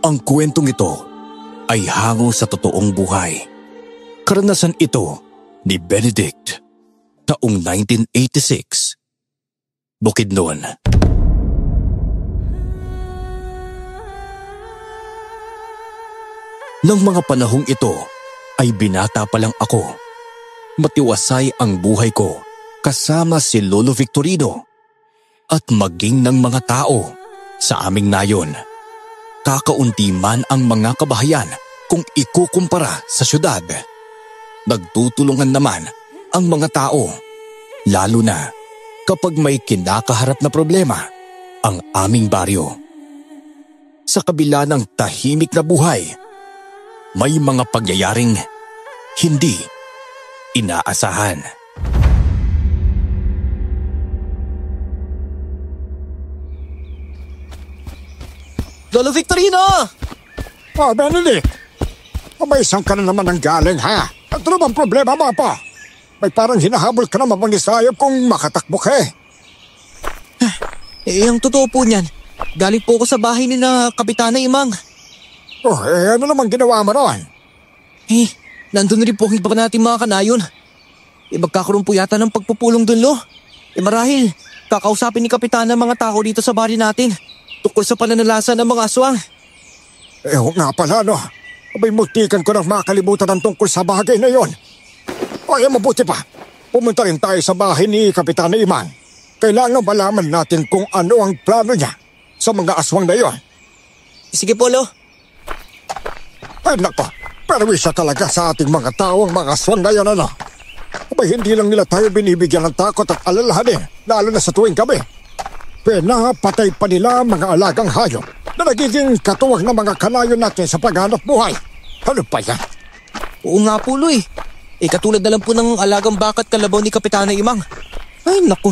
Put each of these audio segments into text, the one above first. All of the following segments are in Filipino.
Ang kwentong ito ay hango sa totoong buhay. Karanasan ito ni Benedict, taong 1986. Bukidnon. Nang mga panahong ito ay binata pa lang ako. Matiwasay ang buhay ko kasama si Lolo Victorino at maging ng mga tao sa aming nayon. Kakaunti man ang mga kabahayan kung ikukumpara sa syudad. Nagtutulungan naman ang mga tao, lalo na kapag may kinakaharap na problema ang aming baryo. Sa kabila ng tahimik na buhay, may mga pagyayaring hindi inaasahan. Lolo Victorino! Benedict! Umaisang ka na naman ng galing, ha? Ano bang problema mo, Apo? May parang hinahabol ka na mapangisayop kung makatakbo ka eh. Ang totoo po niyan, galing po ako sa bahay ni na Kapitana Imang. Ano naman ginawa mo ron? Nandun rin po ang iba natin mga kanayon. Magkakaroon po yata ng pagpupulong dun, Lo. Marahil, kakausapin ni Kapitana mga tao dito sa bari natin tungkol sa pananalasa ng mga aswang. Nga pala, no? Abay, mutikan ko nang makalimutan ang tungkol sa bagay na yon. Mabuti pa. Pumunta rin tayo sa bahay ni Kapitana Imang. Kailangan malaman natin kung ano ang plano niya sa mga aswang na yon. Sige po, Lo. Ay, nako. Pero isa talaga sa ating mga tao ang mga aswang na yon, ano? Abay, hindi lang nila tayo binibigyan ng takot at alalahanin, lalo na sa tuwing gabi. Pinapatay pa nila ang mga alagang hayop na nagiging katuwang ng mga kanayon natin sa paghanap buhay. Ano pa yan? Oo nga po, Lo eh. Katulad na lang po ng alagang bakat kalabaw ni Kapitana Imang. Ay, naku.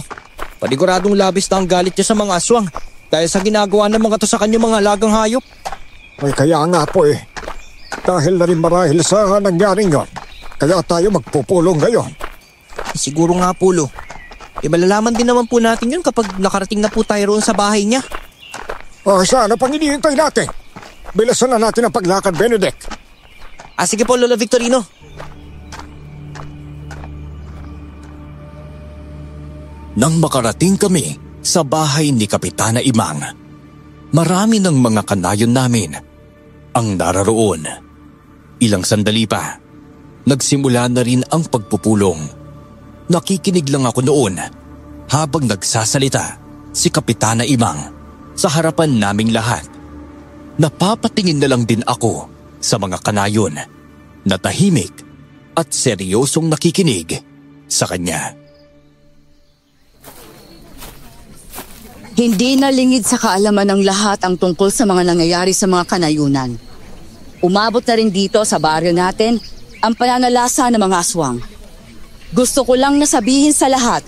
Paniguradong labis na ang galit niya sa mga aswang dahil sa ginagawa ng mga to sa kanyang mga alagang hayop. Ay, kaya nga po eh. Dahil na rin marahil sa nangyaring yon, kaya tayo magpupulong ngayon. Siguro nga po, Lo. Malalaman din naman po natin yun kapag nakarating na po tayo roon sa bahay niya. Sana pang hinihintay natin. Bilasan na natin ang paglakad, Benedict. Sige po, Lolo Victorino. Nang makarating kami sa bahay ni Kapitana Imang, marami ng mga kanayon namin ang nararoon. Ilang sandali pa, nagsimula na rin ang pagpupulong. Nakikinig lang ako noon habang nagsasalita si Kapitana Imang sa harapan naming lahat. Napapatingin na lang din ako sa mga kanayon na tahimik at seryosong nakikinig sa kanya. Hindi na lingid sa kaalaman ng lahat ang tungkol sa mga nangyayari sa mga kanayunan. Umabot na rin dito sa baryo natin ang pananalasa ng mga aswang. Gusto ko lang nasabihin sa lahat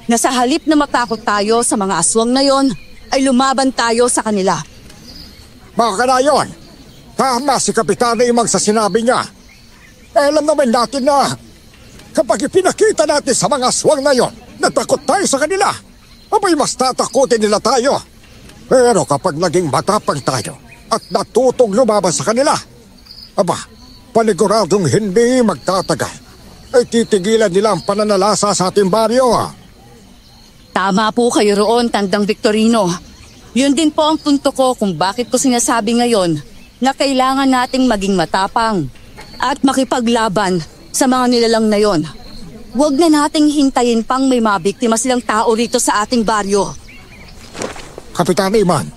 na sa halip na matakot tayo sa mga aswang na yon, ay lumaban tayo sa kanila. Mga kanayon, tama si Kapitana Imang sa sinabi niya. Alam naman natin na kapag ipinakita natin sa mga aswang na yon, natakot tayo sa kanila. Abay, mas tatakutin nila tayo. Pero kapag naging matapang tayo at natutong lumaban sa kanila, paniguradong hindi magtatagal ay titigilan nila ang pananalasa sa ating baryo. Tama po kayo roon, Tandang Victorino. Yun din po ang punto ko kung bakit ko sinasabi ngayon na kailangan nating maging matapang at makipaglaban sa mga nilalang na yon. Huwag na nating hintayin pang may mabiktima silang tao rito sa ating baryo. Kapitana Imang,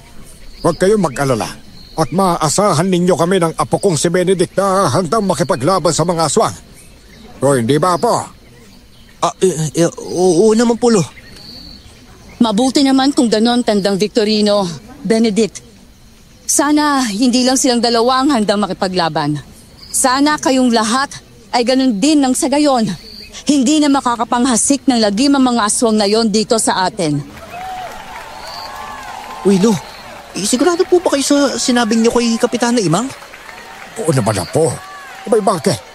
huwag kayong mag-alala at maaasahan ninyo kami ng apo kong si Benedict na handang makipaglaban sa mga aswang. O hindi ba, Apo? Oo naman po, Lo. Mabuti naman kung ganon, Tandang Victorino, Benedict. Sana hindi lang silang dalawa ang handang makipaglaban. Sana kayong lahat ay ganon din ng sa gayon. Hindi na makakapanghasik ng lagim ang mga aswang na yon dito sa atin. Uy, Lo, sigurado po ba kayo sa sinabing niyo kay Kapitana Imang? Oo naman na po. Abay, bakit?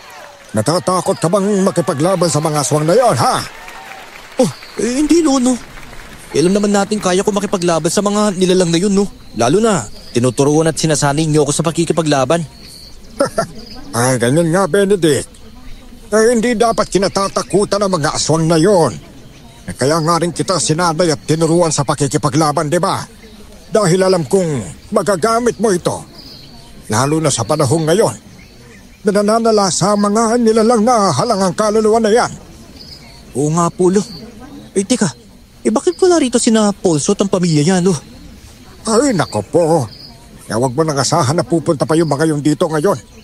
Natatakot ka bang makipaglaban sa mga aswang na yon, ha? Hindi, Lo, no. Alam naman natin kaya ko makipaglaban sa mga nilalang na yun, no. Lalo na tinuturuan at sinasanay niyo ako sa pakikipaglaban. Ay, ganyan nga, Benedict. Hindi dapat kinatatakutan ang mga aswang na yon. Kaya nga rin kita sinanay at tinuruan sa pakikipaglaban, di ba? Dahil alam kong magagamit mo ito. Lalo na sa panahong ngayon na nananala sa mga nilalang na halangang kaluluwa na yan. Oo nga po, Lo. Teka, bakit wala rito sina Paulso at ang pamilya niya, Lo? Ay, nako po. Huwag mo nang asahan na pupunta pa yung mga yung dito ngayon.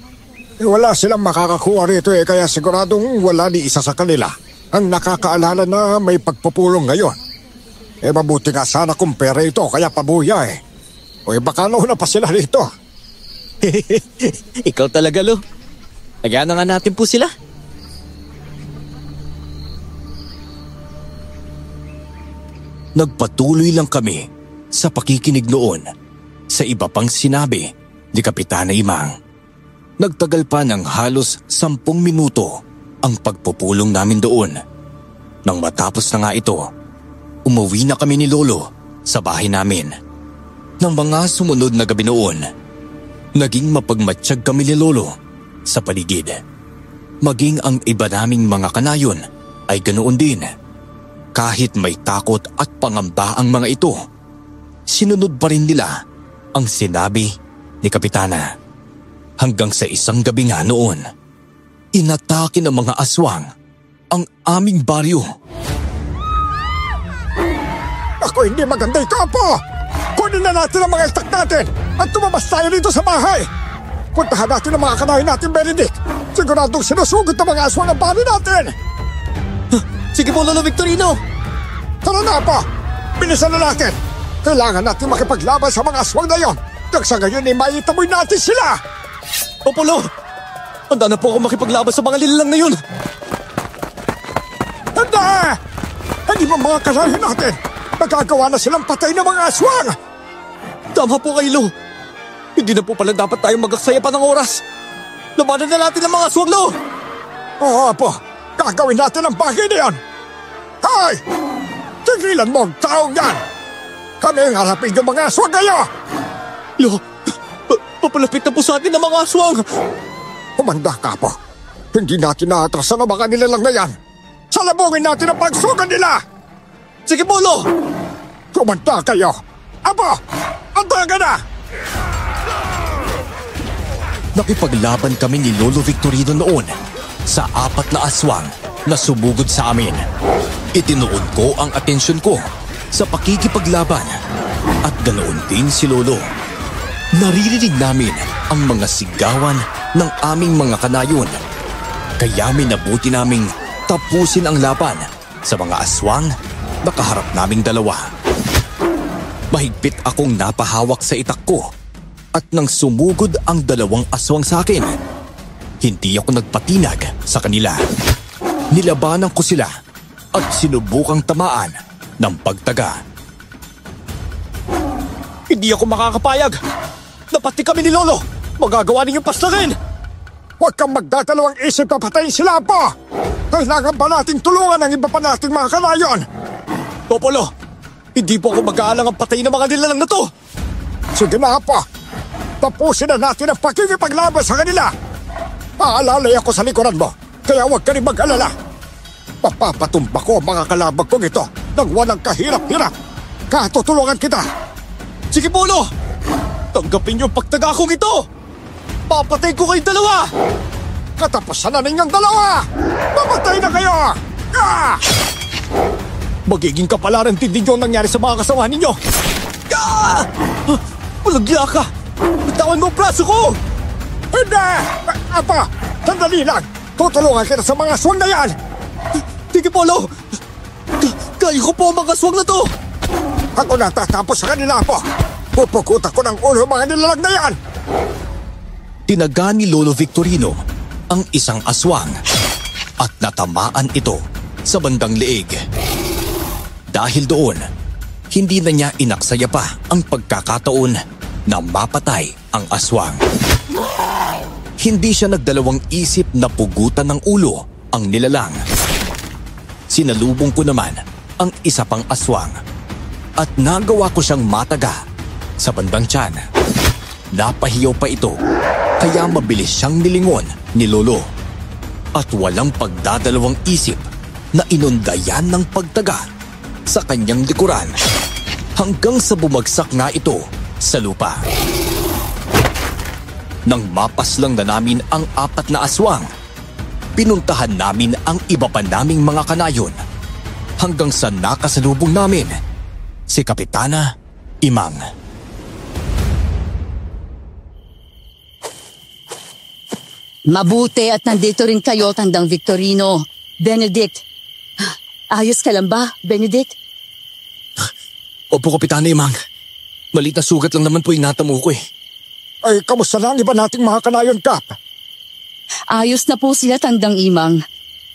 Wala silang makakakuha rito kaya siguradong wala ni isa sa kanila ang nakakaalala na may pagpupulong ngayon. Mabuti nga sana kung pera ito kaya pabuya O baka nauna pa sila rito. Ikaw talaga, Lo. Nagyan na nga natin po sila. Nagpatuloy lang kami sa pakikinig noon sa iba pang sinabi ni Kapitana Imang. Nagtagal pa ng halos 10 minuto ang pagpupulong namin doon. Nang matapos na nga ito, umuwi na kami ni Lolo sa bahay namin. Nang mga sumunod na gabi noon, naging mapagmatsyag kami ni Lolo sa paligid. Maging ang iba naming mga kanayon ay ganoon din. Kahit may takot at pangamba ang mga ito, sinunod pa rin nila ang sinabi ni Kapitana. Hanggang sa isang gabi nga noon, inatake ng mga aswang ang aming baryo. Ako, hindi maganda ito, Apo! Kunin na natin ang mga istak natin at tumabas tayo dito sa bahay. Puntahan natin ang mga kanayon natin, Benedict. Siguradong sinusugod ng mga aswang ang bahay natin. Sige po, Lolo Victorino! Tara na, Apo! Bilisan na natin! Kailangan natin makipaglaban sa mga aswang na yon. Nang sa ngayon ay maitamoy natin sila! Opo, Lo! Handa na po ako makipaglaban sa mga lilalang na yun! Handa! Hindi ba mga kanayon natin? Magagawa na silang patay ng mga aswang! Tama po kayo, Lo! Hindi na po pala dapat tayong magaksaya pa ng oras! Labanan na natin ang mga aswang, Lo! Oo, Apo! Gagawin natin ang bagay na yan! Hoy! Tigilan mo ang taong yan! Kami ang harapin yung mga aswang kayo! Lo! Papalapit na po sa atin ang mga aswang! Humanda ka, Apo! Hindi natin naatrasan ang mga nilalang na yan! Salabungin natin ang pagsugan nila! Sige po, Lo! Humanda kayo! Apo! Handa ka na! Nakipaglaban kami ni Lolo Victorino noon sa 4 na aswang na sumugod sa amin. Itinuod ko ang atensyon ko sa pakikipaglaban at ganoon din si Lolo. Naririnig namin ang mga sigawan ng aming mga kanayon. Kaya minabuti naming tapusin ang laban sa mga aswang na kaharap naming dalawa. Mahigpit akong napahawak sa itak ko at nang sumugod ang 2 aswang sa akin, hindi ako nagpatinag sa kanila. Nilabanan ko sila at sinubukang tamaan ng pagtaga. Hindi ako makakapayag! Napati kami ni Lolo! Magagawa ninyong paslagin! Huwag kang magdadalawang isip na patayin sila, Apo! Kailangan pa nating tulungan ang iba pa nating mga kanayon! Opo, Lo! Hindi po ako mag-aalang ang patayin ng mga nilalang na to! Sige na, Apo! Tapusin na natin ang pakikipaglaban sa kanila! Aalalay ako sa likuran mo, kaya huwag ka rin mag-alala! Papapatumba ko ang mga kalabag kong ito nang walang kahirap-hirap! Katutulungan kita! Sige po, Lo! Tanggapin niyo ang pagtaga kong ito! Papatay ko kayong 2! Katapusan na ninyong 2! Mamatay na kayo! Ah! Magiging kapalaran din ninyo ang nangyari sa mga kasama ninyo! Ah! Malagya ka! Bitawan mo ang braso ko! Hindi! Apa! Sandali lang! Tutulungan kita sa mga aswang na yan! Sige po, Lo! Kaya ko po ang mga aswang na to! Ako na tatapos sa kanila, Apo! Pupukutan ko ng ulo mga nilalang na yan! Tinaga ni Lolo Victorino ang isang aswang at natamaan ito sa bandang leeg. Dahil doon, hindi na niya inaksaya pa ang pagkakataon na mapatay ang aswang. Hindi siya nagdalawang isip na pugutan ng ulo ang nilalang. Sinalubong ko naman ang isa pang aswang at nagawa ko siyang mataga sa bandang tiyan. napahiyaw pa ito, kaya mabilis siyang nilingon ni Lolo. At walang pagdadalawang isip na inundayan ng pagtaga sa kanyang likuran hanggang sa bumagsak nga ito sa lupa. Nang mapaslang na namin ang 4 na aswang, pinuntahan namin ang iba pa naming mga kanayon hanggang sa nakasalubong namin si Kapitana Imang. Mabuti at nandito rin kayo, Tandang Victorino. Benedict. Ayos ka lang ba, Benedict? Opo, Kapitana Imang. Maliit na sugat lang naman po yung natamo ko eh. Ay, kamusta na ang iba nating mga kanayon, Kap? Ayos na po sila, Tandang Imang.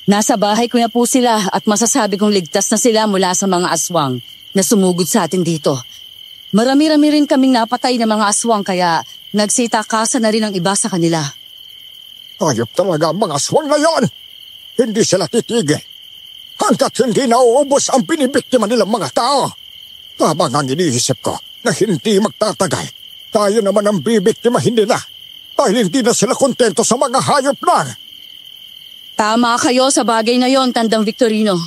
Nasa bahay ko na po sila at masasabi kong ligtas na sila mula sa mga aswang na sumugod sa atin dito. Marami-rami rin kaming napatay na mga aswang kaya nagsitakasan na rin ang iba sa kanila. Ayop talaga ang mga aswang na yon. Hindi sila titigil hanggat hindi nauubos ang binibiktima nilang mga tao. Tama ang iniisip ko na hindi magtatagal. Tayo naman ang bibiktimahin nila dahil hindi na sila kontento sa mga hayop lang. Tama kayo sa bagay na yon, Tandang Victorino.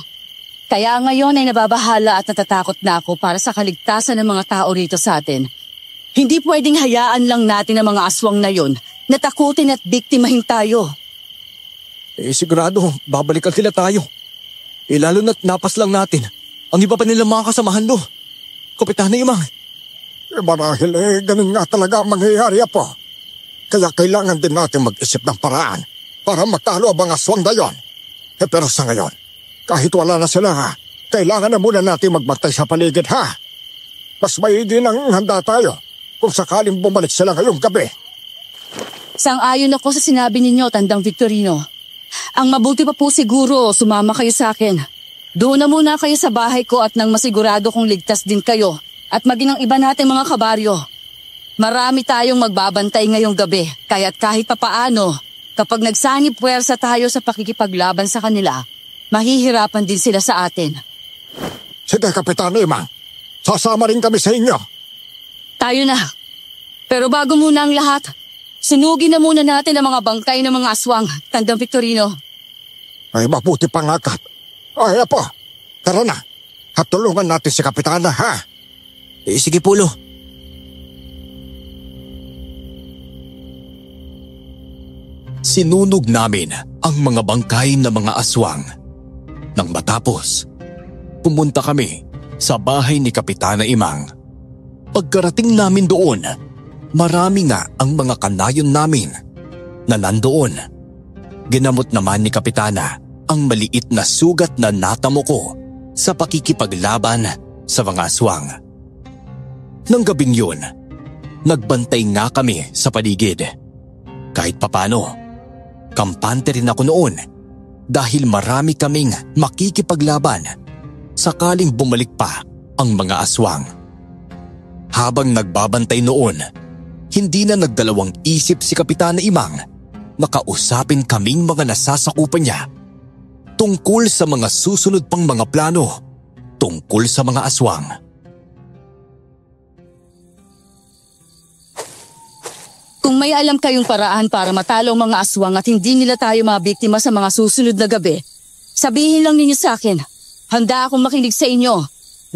Kaya ngayon ay nababahala at natatakot na ako para sa kaligtasan ng mga tao rito sa atin. Hindi pwedeng hayaan lang natin ang mga aswang na yon na takutin at biktimahin tayo. Sigurado, babalikan sila tayo. Lalo na't napas lang natin ang iba pa nilang mga kasamahan do. Kapitana Imang. Marahil ganun nga talaga ang mangyayari po. Kaya kailangan din natin mag-isip ng paraan para matalo ang mga aswang na yon. Pero sa ngayon, kahit wala na sila kailangan na muna natin magbantay sa paligid Mas maigi nang handa tayo kung sakaling bumalik sila ngayong gabi. Sang-ayon ako sa sinabi ninyo, Tandang Victorino. Ang mabuti pa po siguro, sumama kayo sa akin. Doon na muna kayo sa bahay ko at nang masigurado kong ligtas din kayo at maging ang iba nating mga kabaryo. Marami tayong magbabantay ngayong gabi, kaya't kahit papaano, kapag nagsanib puwersa tayo sa pakikipaglaban sa kanila, mahihirapan din sila sa atin. Sige, Kapitana Imang. Sasama rin kami sa inyo. Tayo na. Pero bago muna ang lahat, sunugin na muna natin ang mga bangkay ng mga aswang, Tandang Victorino. Ay, mabuti pa nga, Kap. Ay, apo, tara na. At tulungan natin si Kapitana, Sige, Pulo. Sinunog namin ang mga bangkay ng mga aswang. Nang matapos, pumunta kami sa bahay ni Kapitana Imang. Pagkarating namin doon, marami nga ang mga kanayon namin na nandoon. Ginamot naman ni Kapitana ang maliit na sugat na natamo ko sa pakikipaglaban sa mga aswang. Nang gabing yun, nagbantay nga kami sa paligid. Kahit papano, kampante rin ako noon dahil marami kaming makikipaglaban sakaling bumalik pa ang mga aswang. Habang nagbabantay noon, hindi na nagdalawang isip si Kapitana Imang na kausapin kaming mga nasasakupan niya tungkol sa mga susunod pang mga plano tungkol sa mga aswang. Kung may alam kayong paraan para matalo ang mga aswang at hindi nila tayo mabiktima sa mga susunod na gabi, sabihin lang ninyo sa akin. Handa akong makinig sa inyo,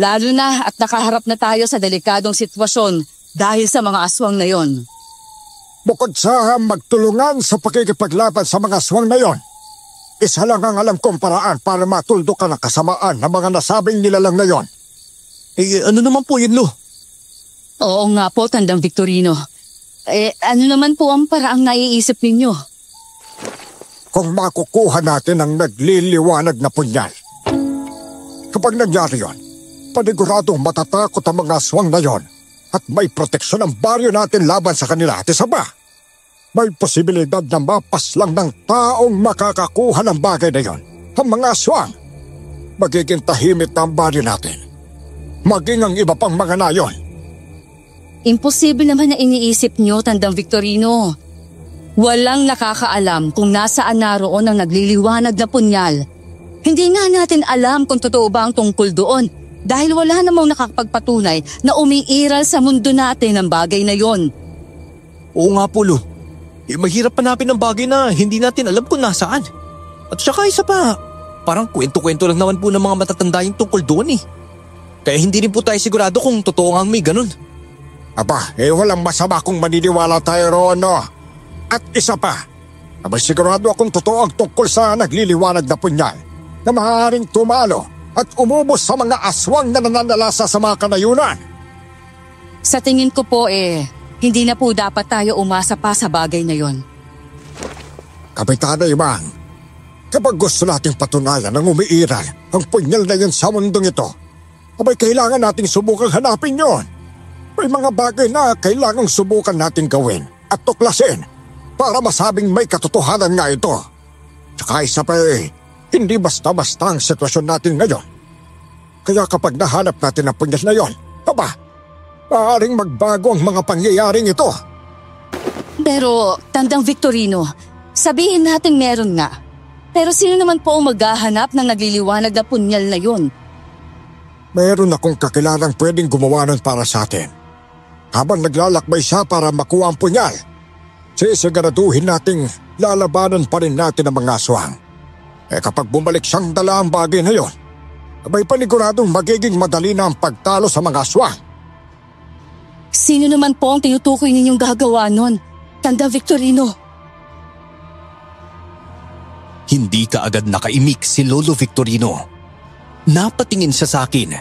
lalo na at nakaharap na tayo sa delikadong sitwasyon dahil sa mga aswang na yon. Bukod sa magtulungan sa pakikipaglaban sa mga aswang na yon, isa lang ang alam kong paraan para matuldukan ang kasamaan ng mga nasabing nilalang na yon. Ano naman po yun, Lo? Oo nga po, Tandang Victorino. Ano naman po ang paraang naiisip ninyo? Kung makukuha natin ang nagliliwanag na punyal. Kapag nangyari yon, paniguradong matatakot ang mga aswang na yon at may proteksyon ang baryo natin laban sa kanila at isa pa, may posibilidad na mapas lang ng taong makakakuha ng bagay na yon. Ang mga aswang, magiging tahimik na ang baryo natin. Maging ang iba pang mga nayon. Imposible naman na iniisip nyo, Tandang Victorino. Walang nakakaalam kung nasaan naroon ang nagliliwanag na punyal. Hindi nga natin alam kung totoo ba ang tungkol doon dahil wala namang nakakapagpatunay na umiiral sa mundo natin ang bagay na yon. Oo nga po, Lu. Mahirap hanapin ang bagay na hindi natin alam kung nasaan. At saka isa pa, parang kwento-kwento lang naman po ng mga matatanda yung tungkol doon eh. Kaya hindi rin po tayo sigurado kung totoo nga may ganun. Aba, walang masama kung maniniwala tayo roon, no? At isa pa, abay sigurado akong totoo ang tungkol sa nagliliwanag na punyal na maaaring tumalo at umubos sa mga aswang na nananalasa sa mga kanayunan. Sa tingin ko po hindi na po dapat tayo umasa pa sa bagay na yon. Kapitana Imang, kapag gusto nating patunayan ng umiiral ang punyal na yun sa mundong ito, abay kailangan nating subukang hanapin yon. May mga bagay na kailangang subukan nating gawin at tuklasin para masabing may katotohanan nga ito. Tsaka isa pa hindi basta-basta ang sitwasyon natin ngayon. Kaya kapag nahanap natin ang punyal na yon, maaaring magbago ang mga pangyayaring ito. Pero, Tandang Victorino, sabihin natin meron nga. Pero sino naman po ang maghahanap ng nagliliwanag na punyal na yun? Meron akong kakilalang pwedeng gumawa nun para sa atin. Habang naglalakbay siya para makuha ang punyal, sisiguraduhin nating lalabanan pa rin natin ang mga aswang. Kapag bumalik siyang dala ang bagay na yon, abay paniguradong magiging madali na ang pagtalo sa mga aswang. Sino naman po ang tinutukoy ninyong gagawa nun, Tandang Victorino? Hindi kaagad nakaimik si Lolo Victorino. Napatingin siya sa akin,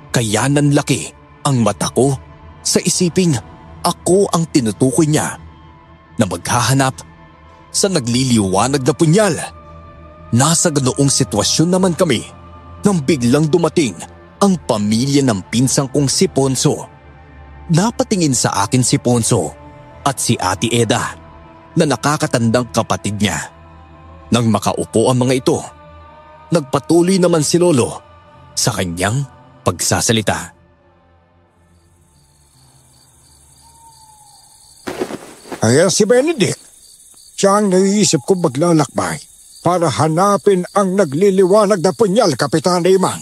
kaya nanlaki ang mata ko sa isiping ako ang tinutukoy niya na maghahanap sa nagliliwanag na punyal. Nasa ganoong sitwasyon naman kami nang biglang dumating ang pamilya ng pinsang kong si Ponso. Napatingin sa akin si Ponso at si Ate Eda na nakakatandang kapatid niya. Nang makaupo ang mga ito, nagpatuloy naman si Lolo sa kanyang pagsasalita. Ayan si Benedict. Siya ang naiisip kong maglalakbay para hanapin ang nagliliwanag na punyal, Kapitana Imang.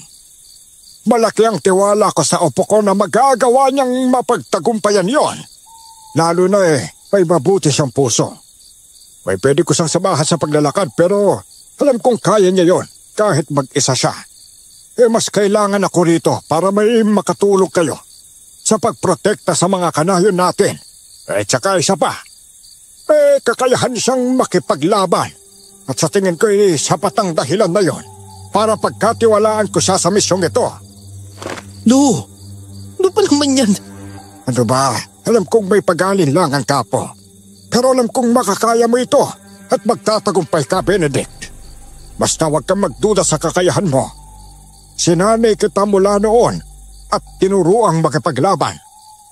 Malaki ang tiwala ko sa opo ko na magagawa niyang mapagtagumpayan yon. Lalo na may mabuti siyang puso. May pwede ko siyang samahan sa paglalakad pero alam kong kaya niya yon kahit mag-isa siya. Mas kailangan ako rito para may makatulong kayo sa pagprotekta sa mga kanayon natin. Tsaka isa pa, kakayahan siyang makipaglaban at sa tingin ko sapat ang dahilan na yon para pagkatiwalaan ko siya sa misyong ito. Lu, ano pa naman yan? Ano ba? Alam kong may pag-alinlangan ka po. Pero alam kong makakaya mo ito at magtatagumpay ka, Benedict. Basta huwag kang magduda sa kakayahan mo. Sinanay kita mula noon at tinuruang makipaglaban.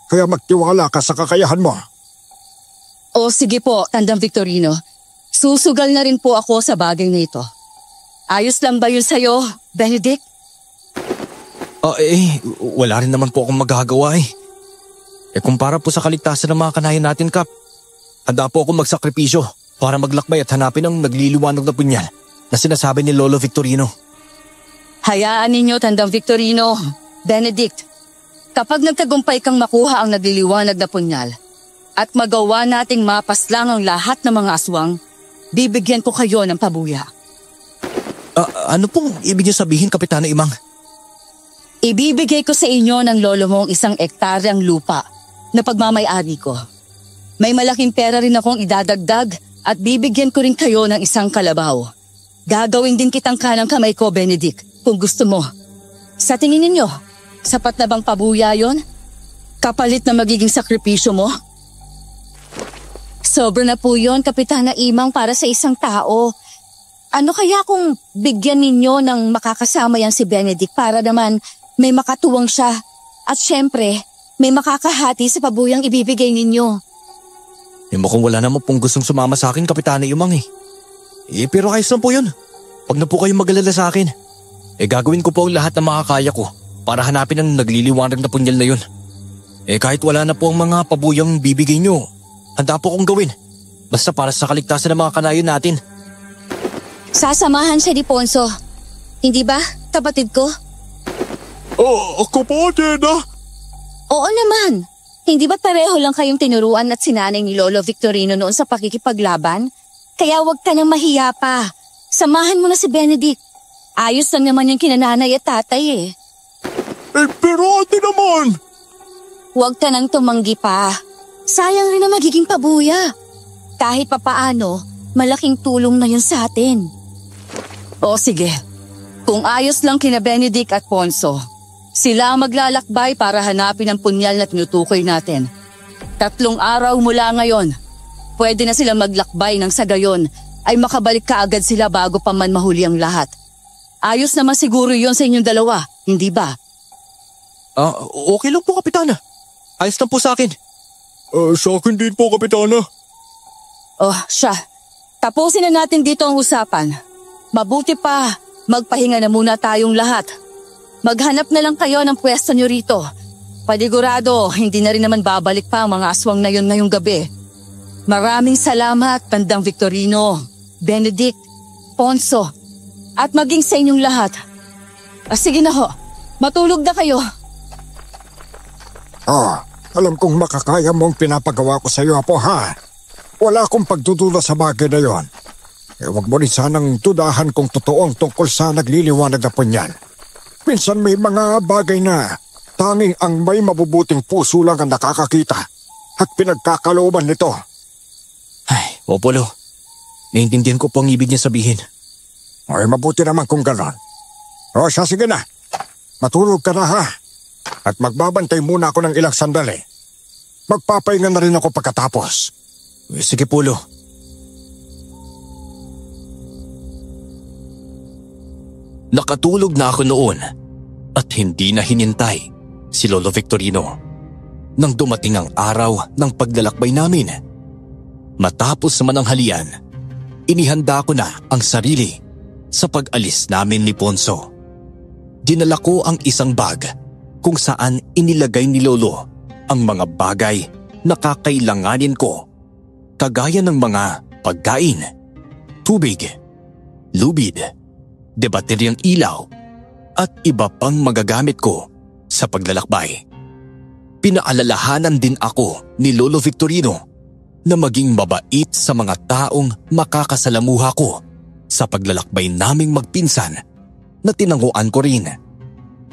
Kaya magtiwala ka sa kakayahan mo. O sige po, Tandang Victorino. Susugal na rin po ako sa bagay na ito. Ayos lang ba yun sa'yo, Benedict? Wala rin naman po akong magagawa kumpara po sa kaligtasan ng mga kanayan natin, Kap, handa po akong magsakripisyo para maglakbay at hanapin ang nagliliwanag na punyal na sinasabi ni Lolo Victorino. Hayaan ninyo, Tandang Victorino, Benedict. Kapag nagtagumpay kang makuha ang nagliliwanag na punyal at magawa nating mapaslang ang lahat ng mga aswang, bibigyan ko kayo ng pabuya. Ano pong ibig niyo sabihin, Kapitana Imang? Ibibigay ko sa inyo ng lolo mo 1 ektaryang lupa na pagmamay-ari ko. May malaking pera rin akong idadagdag at bibigyan ko rin kayo ng 1 kalabaw. Gagawin din kitang kanang kamay ko, Benedict, kung gusto mo. Sa tingin ninyo, sapat na bang pabuya yon? Kapalit na magiging sakripisyo mo? Sobra na po yon, Kapitana Imang, para sa isang tao. Ano kaya kung bigyan ninyo ng makakasama yan si Benedict para naman may makatuwang siya at syempre may makakahati sa pabuyang ibibigay ninyo? Mukhang wala naman pong gustong sumama sa akin, Kapitana Imang pero ayos lang po yun. Huwag na po kayong mag-alala sa akin. Gagawin ko po ang lahat ng makakaya ko para hanapin ang nagliliwanag na punyal na yun. Kahit wala na po ang mga pabuyang bibigay nyo, handa po akong gawin. Basta para sa kaligtasan ng mga kanayon natin. Sasamahan siya ni Ponso. Hindi ba, kapatid ko? Ako po, Dena. Oo naman. Hindi ba pareho lang kayong tinuruan at sinanay ni Lolo Victorino noon sa pakikipaglaban? Kaya huwag ka nang mahiya pa. Samahan mo na si Benedict. Ayos lang naman yung kinananay at tatay eh. Pero ate naman! Huwag ka nang tumanggi pa. Sayang rin na magiging pabuya. Kahit papaano, malaking tulong na yun sa atin. O sige, kung ayos lang kina Benedict at Ponso, sila ang maglalakbay para hanapin ang punyal na tinutukoy natin. 3 araw mula ngayon, pwede na sila maglakbay nang sa gayon ay makabalik kaagad sila bago pa man mahuli ang lahat. Ayos naman siguro yon sa inyong dalawa, hindi ba? Okay lang po, Kapitana. Ayos lang po sa akin. Sa akin din po, Kapitana. Oh, siya. Tapusin na natin dito ang usapan. Mabuti pa, magpahinga na muna tayong lahat. Maghanap na lang kayo ng pwesto nyo rito. Panigurado, hindi na rin naman babalik pa ang mga aswang na yun ngayong gabi. Maraming salamat, Tandang Victorino, Benedict, Ponso, at maging sa inyong lahat. Sige na ho, matulog na kayo. Alam kong makakaya mong pinapagawa ko sa iyo, Apo, ha? Wala akong pagdududa sa bagay na yon. Huwag mo rin sanang dudahan kung totoo ang tungkol sa nagliliwanag na punyan. Minsan may mga bagay na tanging ang may mabubuting puso lang ang nakakakita at pinagkakalooban nito. Ay, Popolo. Naiintindihan ko po ang ibig niya sabihin. Ay, mabuti naman kung gano'n. Siya, sige na. Matulog ka na, ha? At magbabantay muna ako ng ilang sandali. Magpapahinga na rin ako pagkatapos. Sige, Polo. Nakatulog na ako noon at hindi na hinintay si Lolo Victorino nang dumating ang araw ng paglalakbay namin. Matapos naman ang halian, inihanda ko na ang sarili sa pag-alis namin ni Ponso. Dinala ko ang isang bag kung saan inilagay ni Lolo ang mga bagay na kakailanganin ko, kagaya ng mga pagkain, tubig, lubid, de bateryang ilaw at iba pang magagamit ko sa paglalakbay. Pinaalalahanan din ako ni Lolo Victorino na maging mabait sa mga taong makakasalamuha ko sa paglalakbay naming magpinsan na tinanguan ko rin.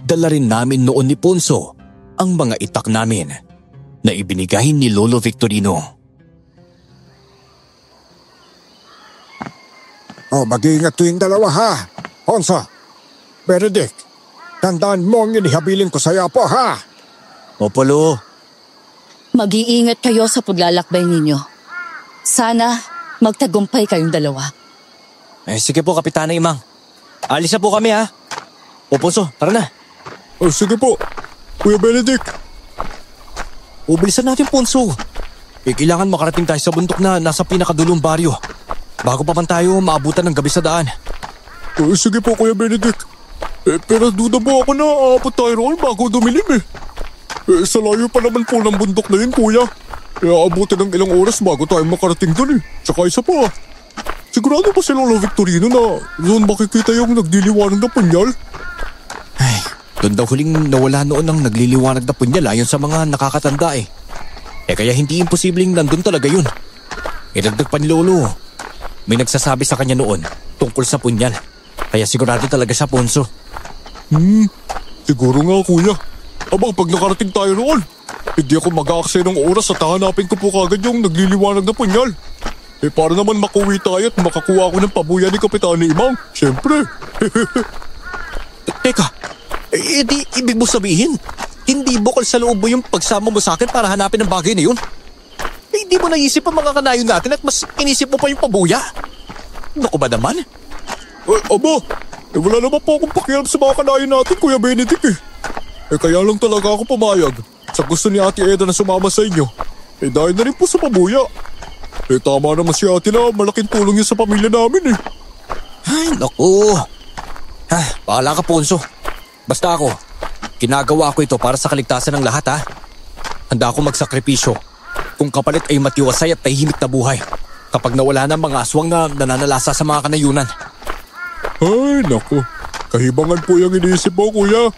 Dala rin namin noon ni Ponso ang mga itak namin na ibinigay ni Lolo Victorino. Mag-iingat tuyong dalawa, ha? Ponso, Benedict, tandaan mo ang inihabilin ko sa'yo, Apo, ha? Popolo. Mag-iingat kayo sa paglalakbay ninyo. Sana magtagumpay kayong dalawa. Sige po, Kapitana Imang. Alis na po kami, ha? Ponso, tara na. Sige po, Kuya Benedict. Bilisan natin, Ponso. Kailangan makarating tayo sa bundok na nasa pinakadulong baryo bago pa man tayo maabutan ng gabi sa daan. Sige po, Kuya Benedict. Pero duda po ako na aabot tayo roon bago dumilim eh. Sa layo pa naman po ng bundok na yun, Kuya. Aabutin ng ilang oras bago tayo makarating dun eh. Tsaka isa pa, sigurado ba si Lolo Victorino na doon makikita yung nagliliwanag na punyal? Ay, doon daw huling nawala noon ang nagliliwanag na punyal ayon sa mga nakakatanda eh. Kaya hindi imposibleng nandun talaga yun. Idagdag pa ni Lolo, may nagsasabi sa kanya noon tungkol sa punyal. Kaya sigurado talaga siya, Ponso. Siguro nga, Kuya. Abang pag nakarating tayo roon, hindi ako mag-aaksaya ng oras at hanapin ko po kagad yung nagliliwanag na punyal. Para naman makuwi tayo at makakuha ako ng pabuya ni Kapitana Imang. Siyempre. Teka, di ibig mo sabihin, hindi bukal sa loob mo yung pagsama mo sa akin para hanapin ang bagay na yun? Hindi mo naisip ang mga kanayon natin at mas inisip mo pa yung pabuya? Naku ba naman? Aba, wala naman po akong pakialam sa mga kanayon natin, Kuya Benedict eh. Kaya lang talaga ako pumayag sa gusto ni Ate Eda na sumama sa inyo. Dahil na rin po sa pabuya. Tama naman si Ate na malaking tulong yun sa pamilya namin eh. Ay, naku. Bahala ka, Ponso. Basta ako, ginagawa ko ito para sa kaligtasan ng lahat, ha? Handa ako magsakripisyo kung kapalit ay matiwasay at tahimik na buhay kapag nawala ng mga aswang na nananalasa sa mga kanayunan. Ay, naku. Kahibangan po yung iniisip mo, Kuya.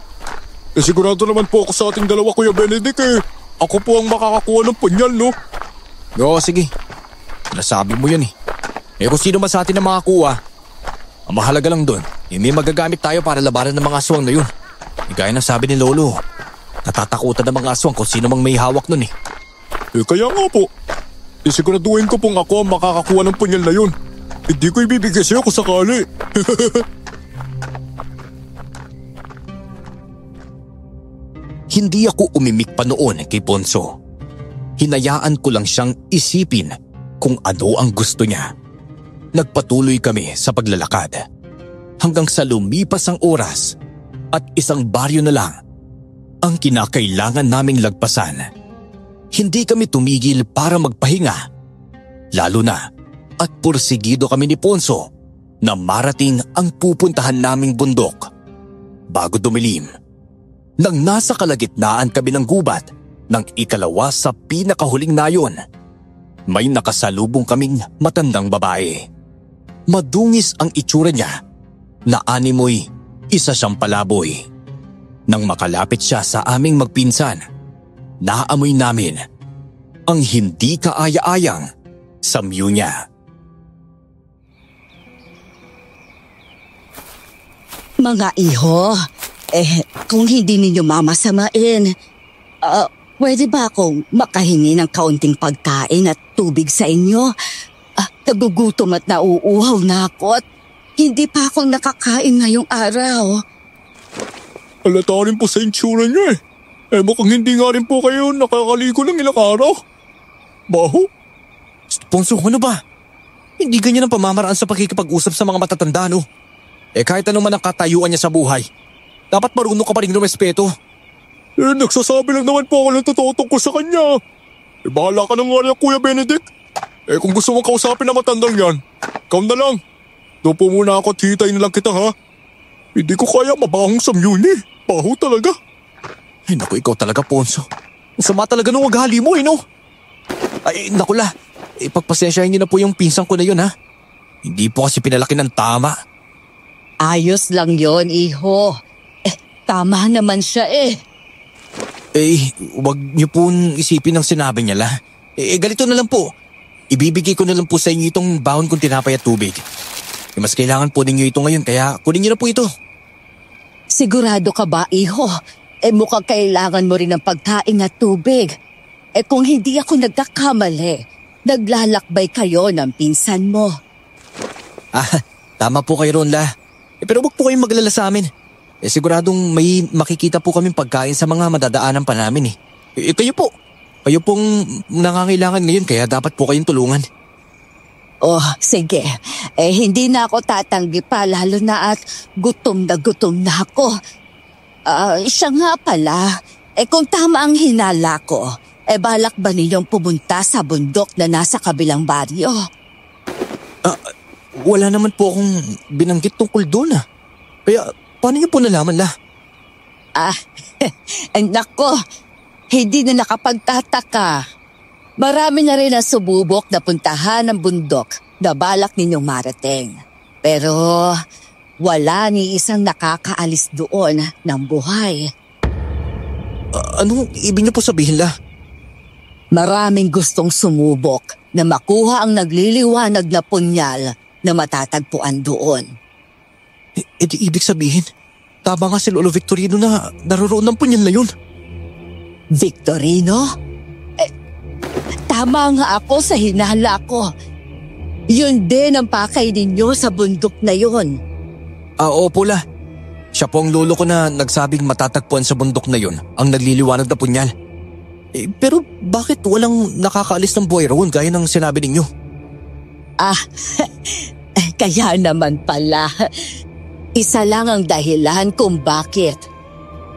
Sigurado naman po ako sa ating dalawa, Kuya Benedict eh. ako po ang makakakuha ng punyal, no? Oo, sige. Nasabi mo yan eh. Kung sino man sa atin na makakuha, ang mahalaga lang doon, may magagamit tayo para labanan ng mga aswang na yun. Gaya ng sabi ni Lolo, natatakutan ng mga aswang kung sino mang may hawak nun eh. Kaya nga po. Isiguraduhin ko pong ako ang makakakuha ng punyal na yun. Hindi ko ibibigay sa'yo kung sakali. Hindi ako umimik pa noon kay Ponso. Hinayaan ko lang siyang isipin kung ano ang gusto niya. Nagpatuloy kami sa paglalakad. Hanggang sa lumipas ang oras at isang baryo na lang ang kinakailangan naming lagpasan. Hindi kami tumigil para magpahinga. Lalo na at pursigido kami ni Ponso na marating ang pupuntahan naming bundok. Bago dumilim, nang nasa kalagitnaan kami ng gubat ng ikalawa sa pinakahuling nayon, may nakasalubong kaming matandang babae. Madungis ang itsura niya na animoy isa siyang palaboy. Nang makalapit siya sa aming magpinsan, naamoy namin ang hindi kaaya-ayang samyu niya. Mga iho, kung hindi ninyo mamasamain, pwede ba akong makahingi ng kaunting pagkain at tubig sa inyo? Nagugutom at nauuhaw na ako at hindi pa akong nakakain ngayong araw. Halata rin po sa itsura niyo eh. Mukhang hindi nga rin po kayo nakakaligo ng ilang araw. Baho? Ponso, ano ba? Hindi ganyan ang pamamaraan sa pakikipag-usap sa mga matatanda, no? Kahit anong man ang katayuan niya sa buhay, dapat marunong ka pa rin rumespeto. Nagsasabi lang naman po ako ng totoo tungkol sa kanya. Bahala ka na nga rin, Kuya Benedict. Kung gusto mong kausapin na matandang yan, ikaw na lang. Doon po muna ako at hitay na lang kita, ha? Hindi ko kaya mabahong samyuni. Baho talaga. Ay naku, ikaw talaga, Ponso. Ang sama talaga nung ugali mo, no? Ay naku la, pagpasensyahin niyo na po yung pinsang ko na yun, ha? Hindi po kasi pinalaki ng tama. Ayos lang yon, iho. Tama naman siya Huwag niyo po isipin ang sinabi niya la. Ganito na lang po. Ibibigay ko na lang po sa inyo itong baon kong tinapay at tubig. Mas kailangan po ninyo ito ngayon kaya kunin niyo na po ito. Sigurado ka ba, iho? Mukhang kailangan mo rin ng pagkain at tubig. Kung hindi ako nagkakamali, naglalakbay kayo ng pinsan mo. Tama po kayo ron la. Pero wag po kayong maglala sa amin. Siguradong may makikita po kaming pagkain sa mga madadaanan pa namin eh. Kayo po. Kayo pong nangangailangan ngayon kaya dapat po kayong tulungan. Oh, sige. Hindi na ako tatanggi pa lalo na at gutom na ako. Siya nga pala. Kung tama ang hinala ko, balak ba ninyong pumunta sa bundok na nasa kabilang baryo? Wala naman po akong binanggit tungkol doon Kaya paano niyo po nalaman la? Nako, hindi na nakapagtataka. Marami na rin ang sububok na puntahan ng bundok na balak ninyong marating. Pero wala ni isang nakakaalis doon ng buhay. Anong ibig niyo po sabihin la? Maraming gustong sumubok na makuha ang nagliliwanag na punyal na matatagpuan doon. Di ibig sabihin, tama nga si Lolo Victorino na naroroon ng punyal na yun. Victorino? Tama nga ako sa hinala ko. Yun din ang pakay ninyo sa bundok na yun. Opo la. Siya po ang lolo ko na nagsabing matatagpuan sa bundok na yun ang nagliliwanag na punyal. Pero bakit walang nakakaalis ng buhay roon gaya ng sinabi ninyo? Kaya naman pala. Isa lang ang dahilan kung bakit.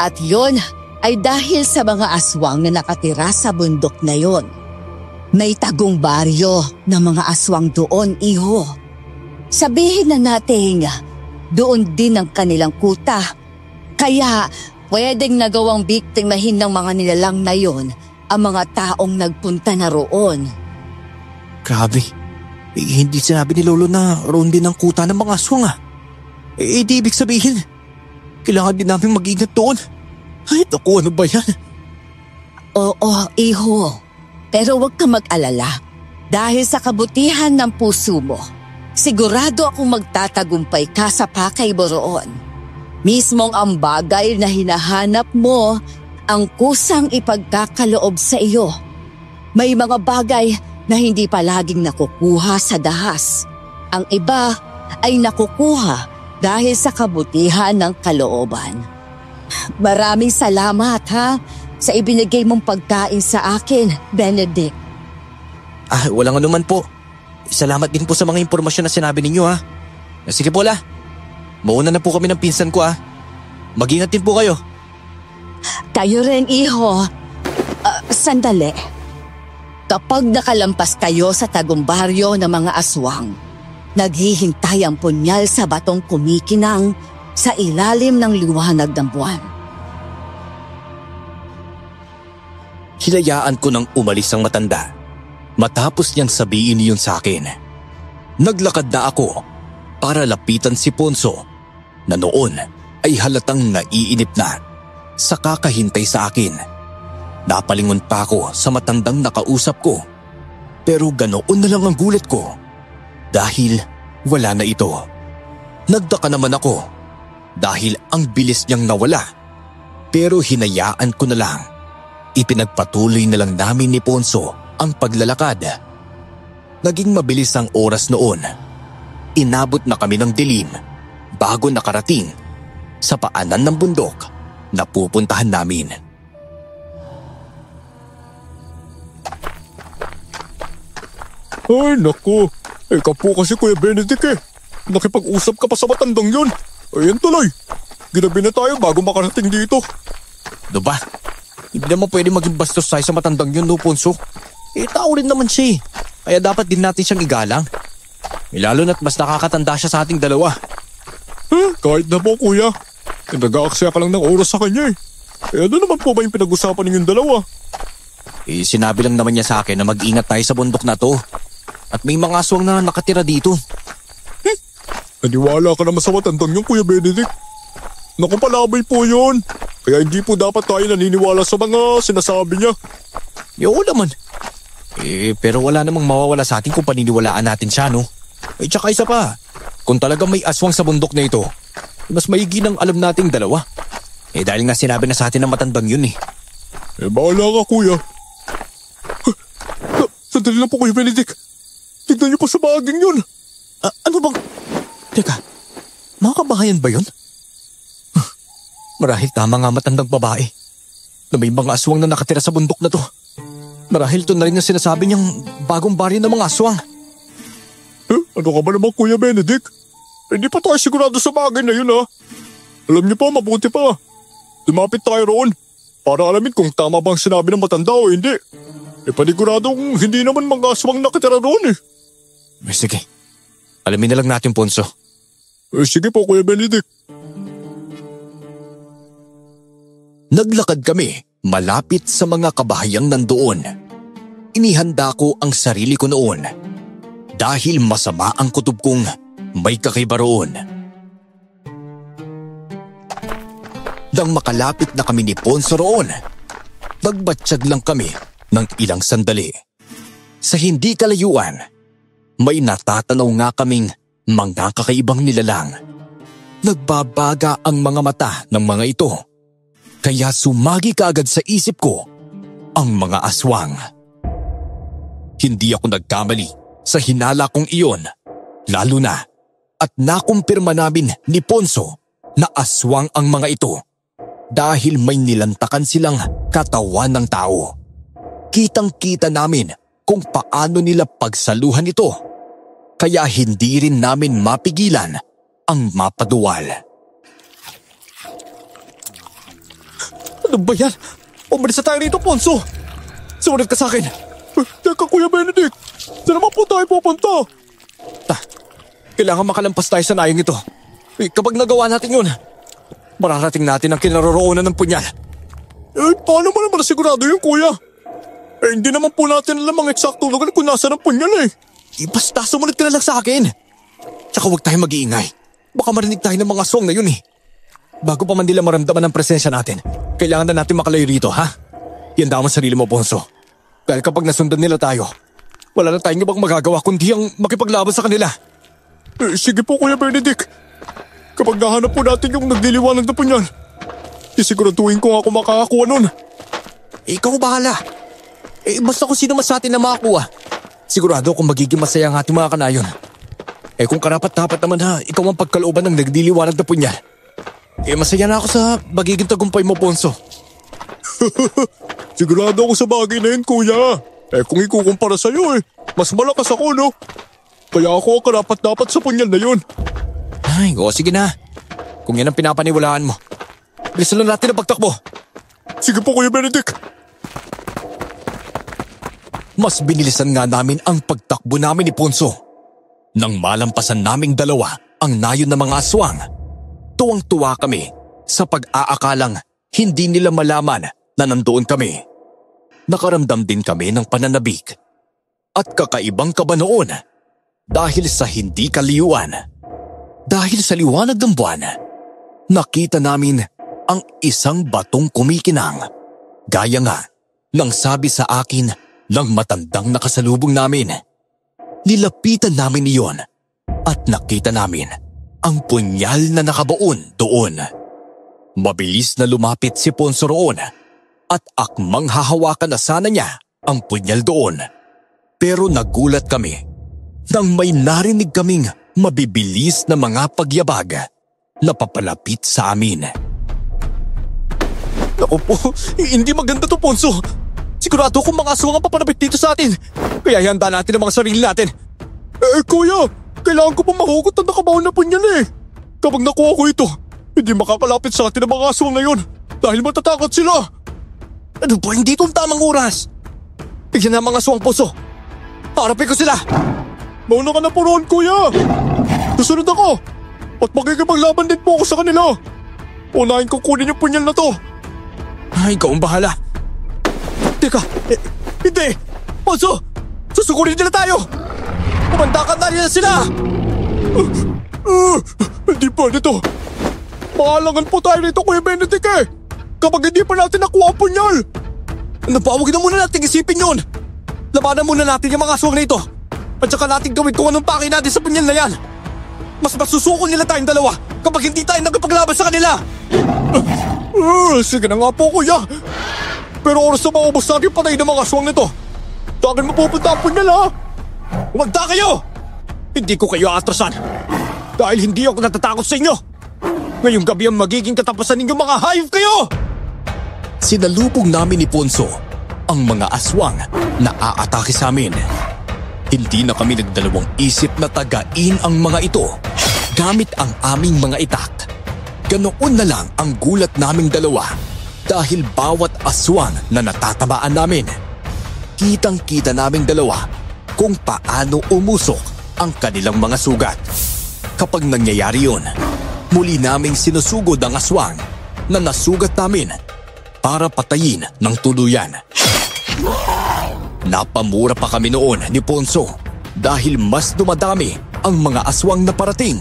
At yon ay dahil sa mga aswang na nakatira sa bundok na yon. May tagong baryo ng mga aswang doon, iho. Sabihin na natin, doon din ang kanilang kuta. Kaya pwedeng nagawang biktimahin ng mga nilalang na yon ang mga taong nagpunta na roon. Grabe. Hindi sinabi ni Lolo na roon din ang kuta ng mga aswang di ibig sabihin, kailangan din namin mag-ingat doon. Ay, naku, ano ba yan? Oo, iho. Pero huwag ka mag-alala. Dahil sa kabutihan ng puso mo, sigurado akong magtatagumpay ka sa pakay Boroon. Mismong ang bagay na hinahanap mo ang kusang ipagkakaloob sa iyo. May mga bagay na hindi palaging nakukuha sa dahas. Ang iba ay nakukuha dahil sa kabutihan ng kalooban. Maraming salamat sa ibinigay mong pagkain sa akin, Benedict. Walang anuman po. Salamat din po sa mga impormasyon na sinabi ninyo Sige po mauna na po kami ng pinsan ko Mag-ingat din po kayo. Kayo rin, iho. Sandali. Kapag nakalampas kayo sa tagumbaryo ng mga aswang, naghihintay ang punyal sa batong kumikinang sa ilalim ng liwanag ng buwan. Hinayaan ko nang umalis ang matanda. Matapos niyang sabihin yun sa akin, naglakad na ako para lapitan si Ponso na noon ay halatang naiinip na sa kakahintay sa akin. Napalingon pa ako sa matandang nakausap ko, pero ganoon na lang ang gulat ko dahil wala na ito. Nagdaka naman ako dahil ang bilis niyang nawala, pero hinayaan ko na lang. Ipinagpatuloy na lang namin ni Ponso ang paglalakad. Naging mabilis ang oras noon. Inabot na kami ng dilim bago nakarating sa paanan ng bundok na pupuntahan namin. Ay naku, ikaw po kasi Kuya Benedict Nakipag-usap ka pa sa matandang yun. Ayan tuloy, ginabi na tayo bago makarating dito. Ba? Hindi naman pwede maging bastos tayo sa matandang yun, Ponso. Tao rin naman siya Kaya dapat din natin siyang igalang. Lalo na't mas nakakatanda siya sa ating dalawa. Kahit na po kuya, nag-aaksaya ka lang ng oras sa kanya ano naman po ba yung pinag-usapan ninyong dalawa? Sinabi lang naman niya sa akin na mag-ingat tayo sa bundok na to. At may mga aswang na nakatira dito. Naniwala ka naman sa matandang yung Kuya Benedict. Naku, palabay po yun. Kaya hindi po dapat tayo naniniwala sa mga sinasabi niya. Oo naman. Pero wala namang mawawala sa atin kung paniniwalaan natin siya, no? Tsaka isa pa, kung talagang may aswang sa bundok na ito, mas maigi nang alam nating dalawa. Dahil nga sinabi na sa atin ng matandang yun bahala ka kuya. Sandali lang po Kuya Benedict. Tignan niyo pa sa baging yun. Ano bang... Teka, mga kabahayan ba yun? Marahil tama nga matandang babae na may mga aswang na nakatira sa bundok na to. Marahil to na rin ang sinasabi niyang bagong baryo ng mga aswang. Ano ka ba naman Kuya Benedict? Hindi pa tayo sigurado sa bagay na yun Alam niyo pa, mabuti pa. Lumapit tayo roon para alamin kung tama bang sinabi ng matanda o hindi. Paniguradong hindi naman mga aswang nakatira roon Sige, alamin na lang natin Ponso. Sige po Kuya Benedict. Naglakad kami malapit sa mga kabahayang nandoon. Inihanda ko ang sarili ko noon dahil masama ang kutob kong may kakaiba roon. Nang makalapit na kami ni Ponso roon, nagbatsyag lang kami ng ilang sandali. Sa hindi kalayuan, may natatanaw nga kaming mga kakaibang nilalang. Nagbabaga ang mga mata ng mga ito. Kaya sumagi kaagad sa isip ko ang mga aswang. Hindi ako nagkamali sa hinala kong iyon, lalo na at nakumpirma namin ni Ponso na aswang ang mga ito dahil may nilantakan silang katawan ng tao. Kitang-kita namin kung paano nila pagsaluhan ito, kaya hindi rin namin mapigilan ang mapaduwal. Ano ba yan? Umalis na tayo rito, Ponso! Sumunod ka sa akin! Teka Kuya Benedict, saan naman po tayo pupunta? Kailangan makalampas tayo sa nayong ito. Kapag nagawa natin yun, mararating natin ang kinaroroonan ng punyal. Paano mo naman sigurado yun kuya? Hindi naman po natin alam ang eksakto lugar kung nasa ng punyal Basta sumunod ka na lang sa akin. Tsaka huwag tayo mag-iingay. Baka marinig tayo ng mga aswang na yun Bago pa man nila maramdaman ang presensya natin, kailangan na natin makalayo rito, ha? Ihanda mo sarili mo, Ponso. Dahil kapag nasundan nila tayo, wala na tayong ibang magagawa kundi ang makipaglaban sa kanila. Sige po, Kuya Benedict. Kapag nahanap po natin yung nagliliwanag na punyal, isiguraduhin ko ako makakakuha nun. Ikaw bahala. Basta kung sino mas sa atin na makakuha. Sigurado akong magiging masaya ang ating mga kanayon. Kung karapat-dapat naman na ikaw ang pagkalooban ng nagliliwanag na punyal, masaya na ako sa magiging tagumpay mo, Ponso. Sigurado ako sa bagay na yun, Kuya. Kung ikukumpara sa'yo mas malakas ako, no? Kaya ako ang karapat-dapat sa punyal na yun. Sige na. Kung yan ang pinapaniwalaan mo, bilisan lang natin ang pagtakbo. Sige po, Kuya Benedict. Mas binilisan nga namin ang pagtakbo namin ni Ponso. Nang malampasan naming dalawa ang nayon ng mga aswang, tuwang-tuwa kami sa pag-aakalang hindi nila malaman na nandoon kami. Nakaramdam din kami ng pananabik at kakaibang kaba noon dahil sa hindi kaliyuan. Dahil sa liwanag ng buwan, nakita namin ang isang batong kumikinang. Gaya nga ng sabi sa akin ng matandang nakasalubong namin. Nilapitan namin iyon at nakita namin ang punyal na nakabaon doon. Mabilis na lumapit si Ponso roon at akmang hahawakan na sana niya ang punyal doon. Pero nagulat kami nang may narinig kaming mabibilis na mga pagyabag na papalapit sa amin. Naku po, hindi maganda to, Ponso. Sigurado kung mga aswang ang papalapit dito sa atin. Kaya ihanda natin ang mga sarili natin. Kuya, kailangan ko pa mahugot ang nakabaon na punyal Kapag nakuha ko ito, hindi makakalapit sa atin ang mga aswang na yun dahil matatakot sila. Ano ba, hindi itong tamang oras? Tignan na mga aswang, Ponso. Harapin ko sila. Mauna ka na po roon, Kuya. Susunod ako. At makikipaglaban din po ako sa kanila. Unahin ko kunin yung punyal na to. Ikaw ang bahala. Teka, hindi! Ponso! Susukurin nila tayo! Pumandakan na nila sila! Hindi pwede to. Maalangan po tayo nito, Kuya Benedict kapag hindi pa natin nakuha ang punyal. Ano ba, huwag na muna natin isipin yun! Labanan muna natin yung mga aswang na ito at saka natin gawin kung anong pakay natin sa punyal na yan. Mas masusukol nila tayong dalawa kapag hindi tayo nagpaglaban sa kanila! Sige na nga po, Kuya. Pero oras na maubos natin patay ng mga aswang nito. Sa akin mapupunta ang punyal, ha? Humanda kayo! Hindi ko kayo atrasan dahil hindi ako natatakot sa inyo. Ngayong gabi ang magiging katapusan ninyong mga hayop kayo! Sinalubong namin ni Ponso ang mga aswang na aatake sa amin. Hindi na kami nagdalawang isip na tagain ang mga ito gamit ang aming mga itak. Ganoon na lang ang gulat naming dalawa dahil bawat aswang na natatamaan namin, kitang-kita naming dalawa kung paano umusok ang kanilang mga sugat. Kapag nangyayari yun, muli naming sinusugod ang aswang na nasugat namin para patayin ng tuluyan. Napamura pa kami noon ni Ponso dahil mas dumadami ang mga aswang na parating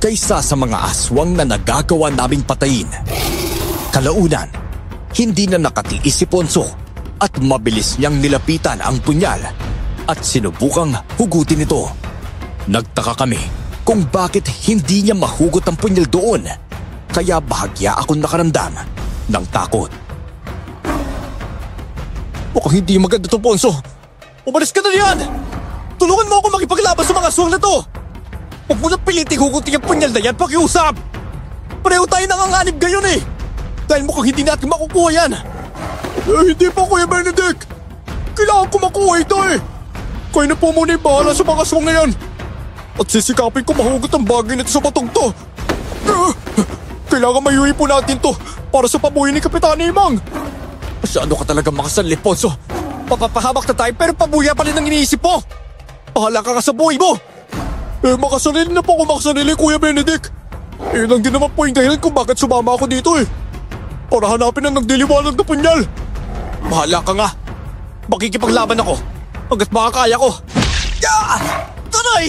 kaysa sa mga aswang na nagagawa naming patayin. Kalaunan, hindi na nakatiis si Ponso at mabilis niyang nilapitan ang punyal at sinubukang hugutin ito. Nagtaka kami kung bakit hindi niya mahugot ang punyal doon, kaya bahagya akong nakaramdam ng takot. Mukhang hindi maganda to, Ponso. Umalis ka na riyan! Tulungan mo ako makipaglaban sa mga aswang na to! Huwag mo na piliting hugutin yung punyal na yan, pakiusap! Pareho tayo nanganganib ngayon dahil mukhang hindi natin makukuha yan. Hindi pa, Kuya Benedict. Kailangan ko makuha ito Kayo na po muna yung bahala sa mga aswang na yan. At sisikapin ko mahugot ang bagay nito sa batong to. Kailangan mayuwi po natin to para sa pabuhay ni Kapitan Imang. Masyado ka talaga makasanli, Ponso. Papapahamak na tayo pero pabuya pa rin ang iniisip mo. Bahala ka nga sa buhay mo. Makasanili na po ako makasanili, Kuya Benedict. Lang din naman po yung dahilan kung bakit sumama ako dito para hanapin ang nagdiliwanag na punyal. Bahala ka nga. Makikipaglaban ako hanggat makakaya ko. Taray!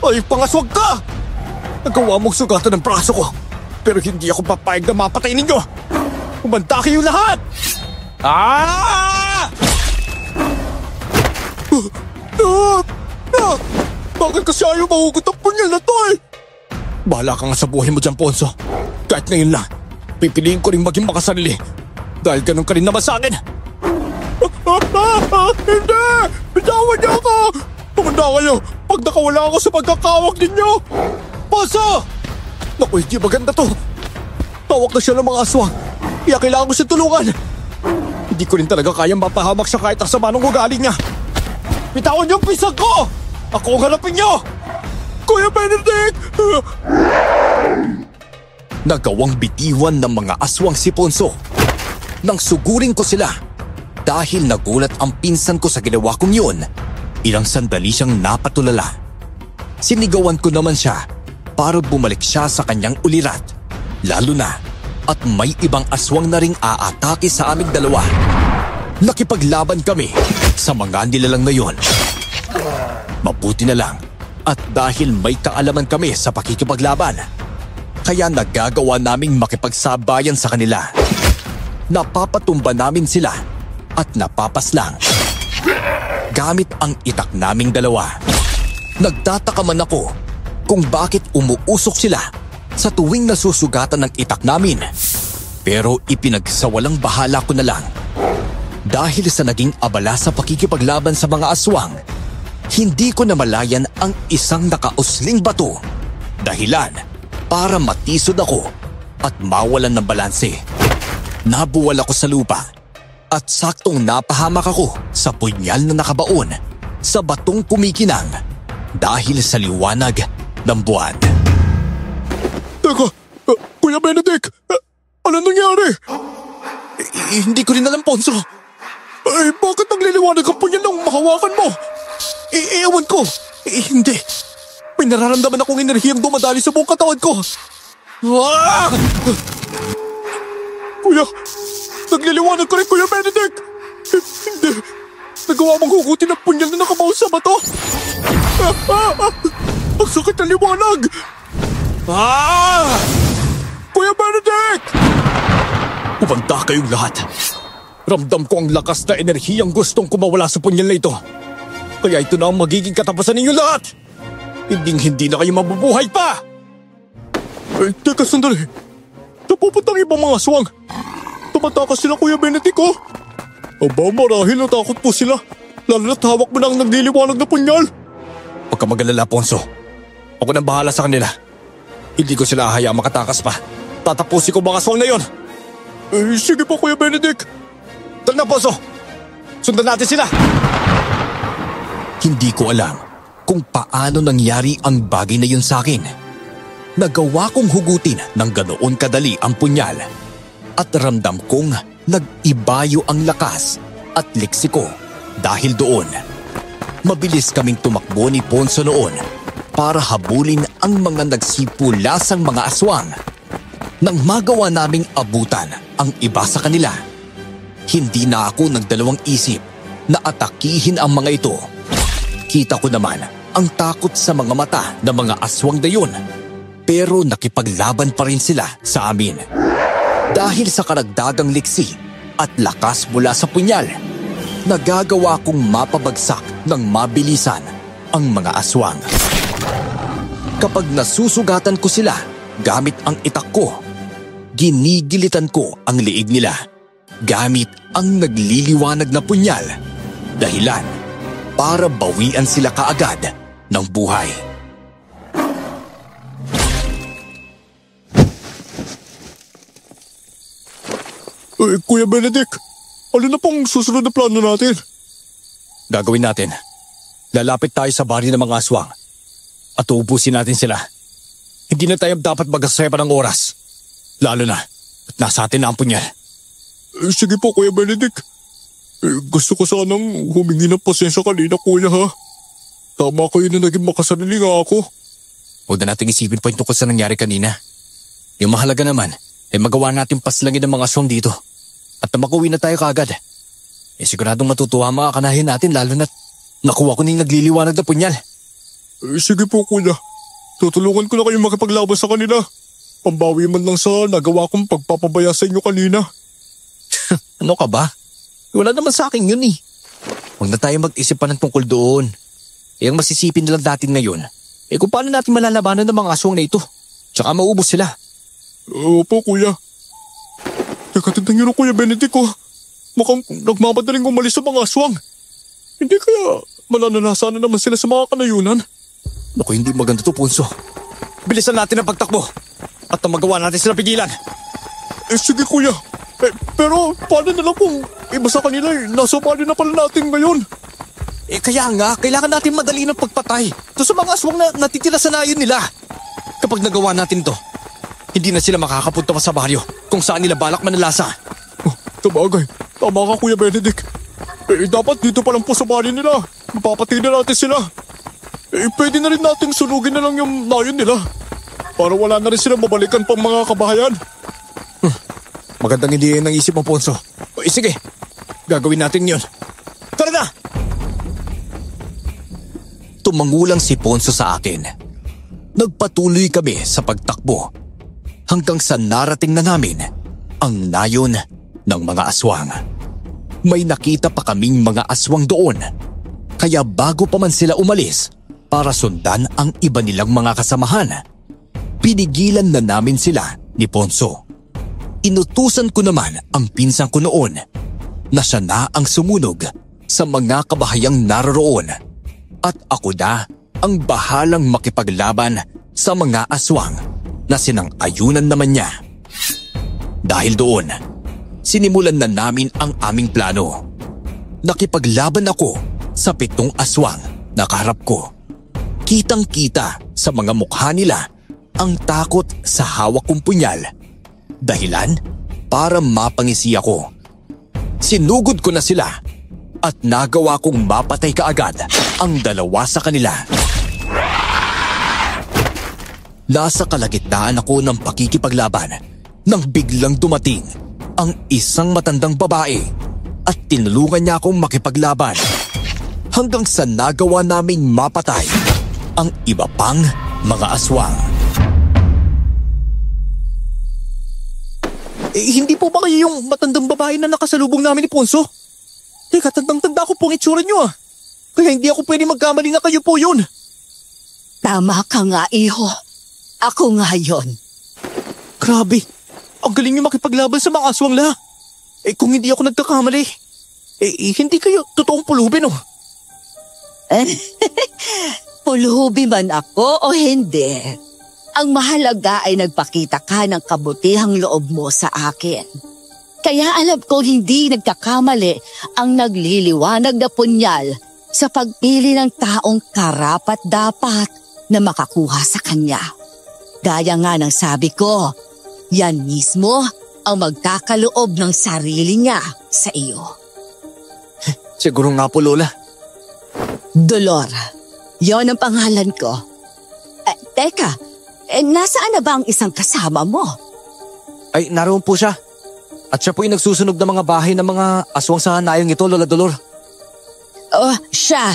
Ay, pangaswag ka! Nagawa mong sugatan ng braso ko pero hindi ako papayag na mapatay ninyo. Umanda kayo lahat! Ah! Bakit kasi ayaw mahugot ang punyal na to eh? Bahala ka nga sa buhay mo dyan, Ponso. Kahit ngayon lang, pipiliin ko rin maging makasarili. Dahil ganun ka rin naman sa akin. Hindi! Bitawan niyo ako! Tumanda kayo pag nakawala ako sa pagkakawag ninyo! Ponso! Naku, hindi maganda to. Tawag na siya ng mga aswang. Kaya kailangan ko siya tulungan. Hindi ko rin talaga kayang mapahamak siya kahit ang sama ng ugali niya. Bitawan niyo ang pisag ko! Ako ang hanapin niyo! Kuya Benedict! Nagawang bitiwan ng mga aswang si Ponso. Nang sugurin ko sila, dahil nagulat ang pinsan ko sa ginawa kong yun, ilang sandali siyang napatulala. Sinigawan ko naman siya para bumalik siya sa kanyang ulirat, lalo na at may ibang aswang na ring aatake sa aming dalawa. Nakipaglaban kami sa mga nilalang na yon. Mabuti na lang at dahil may kaalaman kami sa pakikipaglaban, kaya nagagawa naming makipagsabayan sa kanila. Napapatumba namin sila at napapaslang gamit ang itak naming dalawa. Nagtataka man ako kung bakit umuusok sila sa tuwing nasusugatan ng itak namin. Pero ipinagsawalang bahala ko na lang. Dahil sa naging abala sa pakikipaglaban sa mga aswang, hindi ko namalayan ang isang nakausling bato. Dahilan para matisod ako at mawalan ng balanse. Nabuwal ako sa lupa at saktong napahamak ako sa punyal na nakabaon sa batong kumikinang dahil sa liwanag ng buwan. Teka, Kuya Benedict, ano nangyari? Hindi ko rin alam, Ponso. Bakit nagliliwanag ang punyal nang mahawakan mo? Ewan ko. Hindi. May nararamdaman akong enerhiyang dumadali sa buong katawan ko. Ah! Kuya, nagliliwanag ka rin, Kuya Benedict! Hindi. Nagawa mong hugutin ang punyal na nakabaon sa bato. Ang sakit na liwanag! Kuya Benedict! Umanda kayong lahat. Ramdam ko ang lakas na enerhiyang gustong kumawala sa punyal na ito. Kaya ito na ang magiging katapusan ninyo lahat. Hindi na kayo mabubuhay pa! Teka sandali. Napupuntang ibang mga aswang. Tumatakas sila, Kuya Benedict, oh. Aba, marahil natakot po sila. Lalo na't hawak mo na ang nagliliwanag na punyal. Huwag ka mag-alala, Ponso. Ako nang bahala sa kanila. Hindi ko sila hayaang makatakas pa. Tatapusin ko mga aswang na yon. Sige po, Kuya Benedict. Tara na, Ponso. Sundan natin sila. Hindi ko alam kung paano nangyari ang bagay na yun sa akin. Nagawa kong hugutin ng ganoon kadali ang punyal at ramdam kong nag-ibayo ang lakas at liksi ko dahil doon. Mabilis kaming tumakbo ni Ponso noon para habulin ang mga nagsipulasang mga aswang. Nang magawa naming abutan ang iba sa kanila, hindi na ako nagdalawang isip na atakihin ang mga ito. Kita ko naman ang takot sa mga mata ng mga aswang na yun. Pero nakipaglaban pa rin sila sa amin. Dahil sa karagdagang liksi at lakas mula sa punyal, nagagawa kong mapabagsak ng mabilisan ang mga aswang. Kapag nasusugatan ko sila gamit ang itak ko, ginigilitan ko ang liig nila gamit ang nagliliwanag na punyal. Dahilan para bawian sila kaagad ng buhay. Kuya Benedict, ano na pong susunod na plano natin? Gagawin natin. Lalapit tayo sa bari ng mga aswang at uubusin natin sila. Hindi na tayo dapat mag-asaya pa ng oras. Lalo na at nasa atin na ang punyal. Sige po, Kuya Benedict. Gusto ko sanang humingi ng pasensya kanina, Kuya, ha? Tama kayo na naging makasarili nga ako. Huwag na nating isipin pa yung tungkol sa nangyari kanina. Yung mahalaga naman ay magawa natin paslangin ng mga aswang dito. At na makuwi na tayo kaagad. Siguradong matutuwa ang mga kanahin natin lalo na't nakuha ko na yung nagliliwanag na punyal. Sige po, Kuya. Tutulungan ko na kayo makipaglaban sa kanila. Pambawi man lang sa nagawa kong pagpapabaya sa inyo kanina. Ano ka ba? Wala naman sa akin yun eh. Huwag na tayo mag-isip pa ng tungkol doon. Ang masisipin na lang natin ngayon, kung paano natin malalabanan ng mga aswang na ito? Tsaka maubos sila. Opo, kuya. Teka, tignan niyo, Kuya Benedict, oh. Mukhang nagmamadaling umalis sa mga aswang. Hindi kaya mananasa na naman sila sa mga kanayunan? Naku, hindi maganda to, Ponso. Bilisan natin ang pagtakbo at ang magawa natin sila pigilan. Sige, kuya. Pero paano na lang kung iba sa kanila nasa bali na pala natin ngayon? Kaya nga, kailangan natin madali ng pagpatay to sa mga aswang na natitira sa nayon nila. Kapag nagawa natin to, hindi na sila makakapunta pa sa baryo kung saan nila balak manalasa. Oh, sabagay, tama ka, Kuya Benedict. Dapat dito pa lang po sa baryo nila. Mapapatay na natin sila. Pwede na rin nating sunugin na lang yung nayon nila para wala na rin sila mabalikan pang mga kabahayan. Magandang ideya ng isip mo, Ponso. Sige, gagawin natin yun. Tara na! Tumangulang si Ponso sa akin. Nagpatuloy kami sa pagtakbo hanggang sa narating na namin ang nayon ng mga aswang. May nakita pa kaming mga aswang doon, kaya bago pa man sila umalis para sundan ang iba nilang mga kasamahan, pinigilan na namin sila ni Ponso. Inutusan ko naman ang pinsan ko noon na siya na ang sumunog sa mga kabahayang naroroon at ako na ang bahalang makipaglaban sa mga aswang na sinang-ayunan naman niya. Dahil doon, sinimulan na namin ang aming plano. Nakipaglaban ako sa 7 aswang na kaharap ko. Kitang-kita sa mga mukha nila ang takot sa hawak kong punyal. Dahilan para mapangisi ako. Sinugod ko na sila at nagawa kong mapatay kaagad ang 2 sa kanila. Nasa kalagitnaan ako ng pakikipaglaban nang biglang dumating ang isang matandang babae at tinulungan niya akong makipaglaban hanggang sa nagawa naming mapatay ang iba pang mga aswang. Hindi po ba kayo yung matandang babae na nakasalubong namin ni Ponso? Teka, tandang-tanda ko pong itsura niyo ah. Kaya hindi ako pwede magkamali na kayo po yun. Tama ka nga, iho. Ako nga yun. Grabe, ang galing niyo makipaglaban sa mga aswang la. Kung hindi ako nagkakamali, hindi kayo totoong pulubin oh. Pulubi man ako o hindi, ang mahalaga ay nagpakita ka ng kabutihang loob mo sa akin. Kaya alam ko hindi nagkakamali ang nagliliwanag na punyal sa pagpili ng taong karapat-dapat na makakuha sa kanya. Gaya nga ng sabi ko, yan mismo ang magkakaloob ng sarili niya sa iyo. Siguro nga po, Lola. Dolor, yon ang pangalan ko. Teka, nasaan na ba ang isang kasama mo? Ay, naroon po siya. At siya po yung nagsusunog ng mga bahay ng mga aswang sa nayong ito, Lola Dolor. Oh, siya.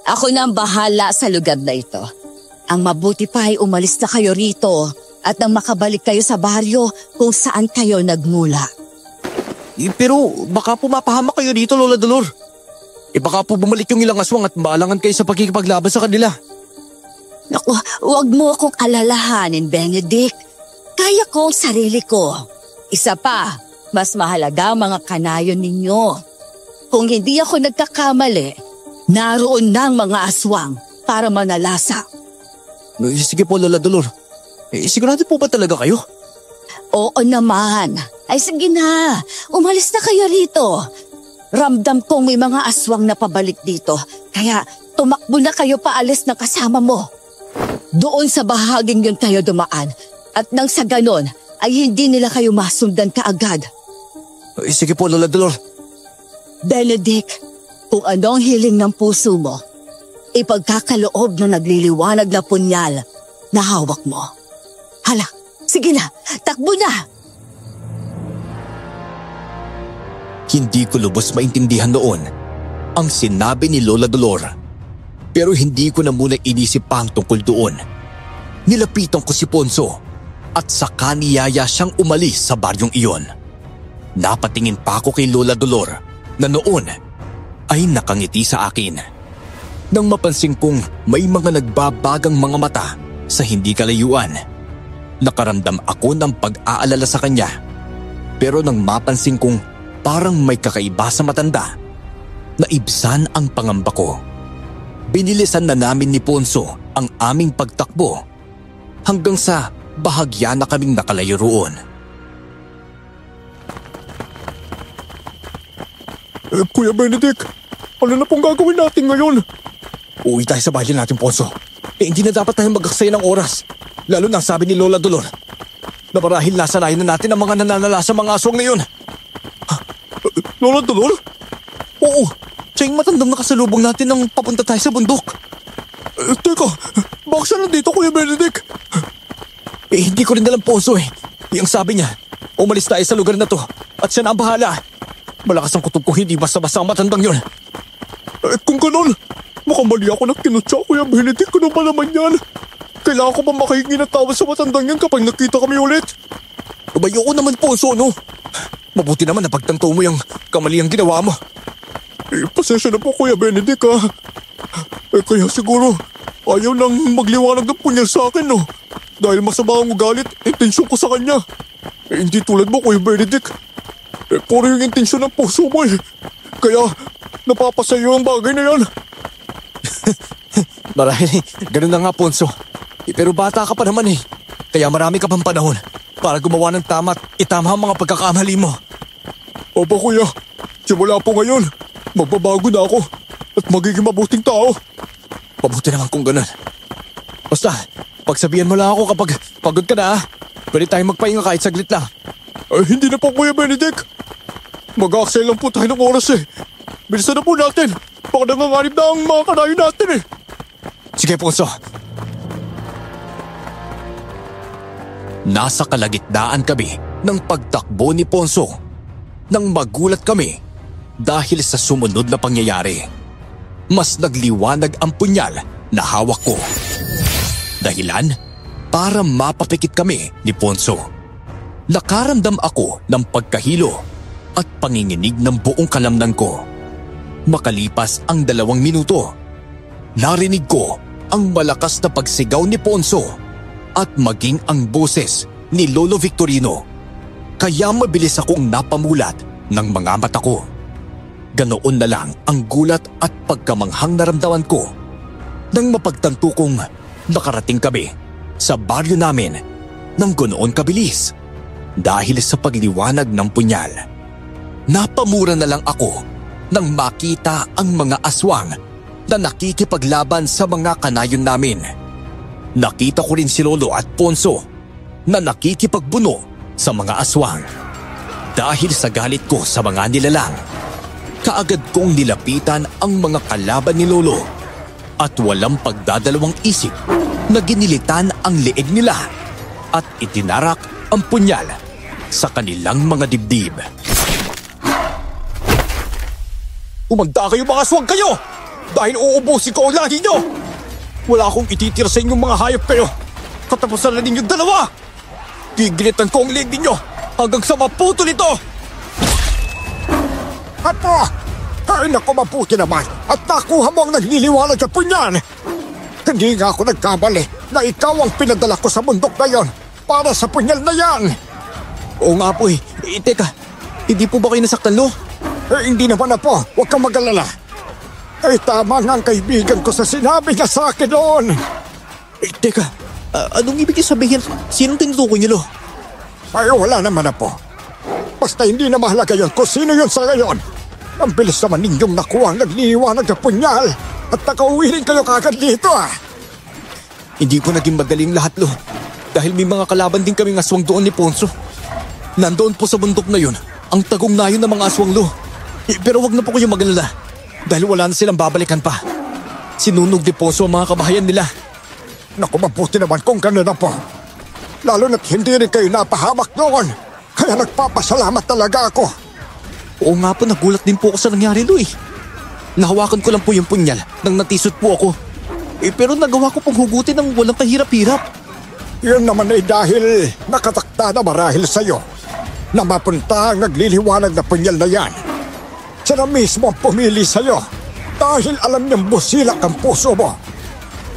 Ako na ang bahala sa lugar na ito. Ang mabuti pa ay umalis na kayo rito at nang makabalik kayo sa baryo kung saan kayo nagmula. Pero baka po mapahamak kayo dito, Lola Dolor. Baka po bumalik yung ilang aswang at maalangan kayo sa pagkikipaglaban sa kanila. Naku, huwag mo akong alalahanin, Benedict. Kaya ko ang sarili ko. Isa pa, mas mahalaga ang mga kanayon ninyo. Kung hindi ako nagkakamali, naroon na ang mga aswang para manalasa. Sige po, Lola Dolor. Sigurado po ba talaga kayo? Oo naman. Ay sige na, umalis na kayo rito. Ramdam kong may mga aswang na pabalik dito, kaya tumakbo na kayo paalis ng kasama mo. Doon sa bahaging yun kayo dumaan at nang sa ganon ay hindi nila kayo masundan kaagad. Sige po, Lola Dolor. Benedict, kung ano ang hiling ng puso mo, ipagkakaloob na nagliliwanag na punyal na hawak mo. Hala, sige na, takbo na! Hindi ko lubos maintindihan noon ang sinabi ni Lola Dolor. Pero hindi ko na muna inisip pa ang tungkol doon. Nilapitan ko si Ponso at saka niyaya siyang umalis sa baryong iyon. Napatingin pa ako kay Lola Dolor na noon ay nakangiti sa akin. Nang mapansin kong may mga nagbabagang mga mata sa hindi kalayuan, nakaramdam ako ng pag-aalala sa kanya. Pero nang mapansin kong parang may kakaiba sa matanda, naibsan ang pangamba ko. Binilisan na namin ni Ponso ang aming pagtakbo hanggang sa bahagya na kaming nakalayo roon. Kuya Benedict, ano na pong gagawin natin ngayon? Uwi tayo sa bahay natin, Ponso. Hindi na dapat tayo mag-aksaya ng oras. Lalo na sabi ni Lola Dolor na marahil nasanayan na natin ang mga nananala sa mga aswang na yun. Lola Dolor? Oo, siya yung matandang nakasalubong natin nang papunta tayo sa bundok. Teka, bakit siya nandito, Kuya Benedict? Hindi ko rin alam, Ponso eh. Yung sabi niya, umalis tayo sa lugar na to at siya na ang bahala. Malakas ang kutob ko, hindi basta-basta ang matandang yun. Kung ganon, makamali ako na kinutsa, Kuya Benedict. Ano ba naman yan? Kailangan ko ba makahingi ng tawad sa matandang yan kapag nakita kami ulit? Tumayo ko naman, Ponso, no? Mabuti naman na pagtanto mo yung kamali ang ginawa mo. Pasensya na po, Kuya Benedict, ha? Kaya siguro, ayaw nang magliwanag ng punyal sa akin, no? Dahil masama ang ugalit, intensyon ko sa kanya. Hindi tulad mo, Kuya Benedict. Puro yung intensyon ng puso mo, eh. Kaya, napapasayo ang bagay na yan. Marahil, ganun na nga, Ponso. Pero bata ka pa naman, eh. Kaya marami ka pang panahon para gumawa ng tama at itama ang mga pagkakamali mo. Opo, Kuya. Simula po ngayon, magbabago na ako at magiging mabuting tao. Mabuti naman kung ganun. Basta, pagsabihan mo lang ako kapag pagod ka na, ha? Pwede tayong magpahinga kahit saglit lang. Hindi na po, Kuya Benedict. Mag-aaksay lang po tayo ng oras, eh. Bilisan na po natin. Baka nanganganib na ang mga kanayo natin, eh. Sige, Ponso. Nasa kalagitnaan kami ng pagtakbo ni Ponso nang magulat kami dahil sa sumunod na pangyayari. Mas nagliwanag ang punyal na hawak ko. Dahilan para mapapikit kami ni Ponso. Nakaramdam ako ng pagkahilo at panginginig ng buong kalamnan ko. Makalipas ang 2 minuto, narinig ko ang malakas na pagsigaw ni Ponso at maging ang boses ni Lolo Victorino. Kaya mabilis akong napamulat ng mga mata ko. Ganoon na lang ang gulat at pagkamanghang naramdaman ko nang mapagtanto kong nakarating kami sa baryo namin ng ganoon kabilis dahil sa pagliwanag ng punyal. Napamura na lang ako nang makita ang mga aswang na nakikipaglaban sa mga kanayon namin. Nakita ko rin si Lolo at Ponso na nakikipagbuno sa mga aswang. Dahil sa galit ko sa mga nilalang, kaagad kong nilapitan ang mga kalaban ni Lolo at walang pagdadalawang isip na ginilitan ang leeg nila at itinarak ang punyal sa kanilang mga dibdib. Umanda kayo mga aswang kayo! Dahil uubusin ko ang lahi nyo! Wala akong ititira sa inyong mga hayop kayo! Katapusan na ninyong dalawa! Gigilitan ko ang leeg ninyo hanggang sa maputo nito! Apo! Ay naku, mabuti naman at nakuha mo ang nagliliwanag sa punyan. Hindi nga ako nagkamali na ikaw ang pinadala ko sa bundok na yon para sa punyal na yan. Oo nga po eh. Teka, hindi po ba kayo nasaktan, Lo? Hindi naman na po, huwag kang mag-alala. Tama nga ang kaibigan ko sa sinabi niya sa akin noon. Teka, anong ibig sabihin? Sinong tinutukoy niyo, Lo? Wala naman na po. Basta hindi na mahalaga yun kung sino yun sa ngayon. Ang bilis naman ninyong nakuha ang nagliliwanag na punyal at nakauwi rin kayo kagad dito, ah. Hindi po naging madaling lahat, Lo. Dahil may mga kalaban din kaming aswang doon ni Ponso. Nandoon po sa bundok na yun ang tagong nayon ng mga aswang, Lo. Pero wag na po kayo mag-alala dahil wala na silang babalikan pa. Sinunog ni Ponso ang mga kabahayan nila. Naku, mabuti naman kung gano'n na po. Lalo na't hindi rin kayo napahamak noon. Kaya nagpapasalamat talaga ako. Oo nga po, nagulat din po ako sa nangyari, Lo, eh. Nahawakan ko lang po yung punyal nang natisot po ako. Pero nagawa ko pong hugutin ng walang kahirap-hirap. Yun naman ay dahil nakatakda na marahil sa'yo na mapunta ang nagliliwanag na punyal na yan. Siya na mismo ang pumili sa'yo dahil alam niyang busilak ang puso mo.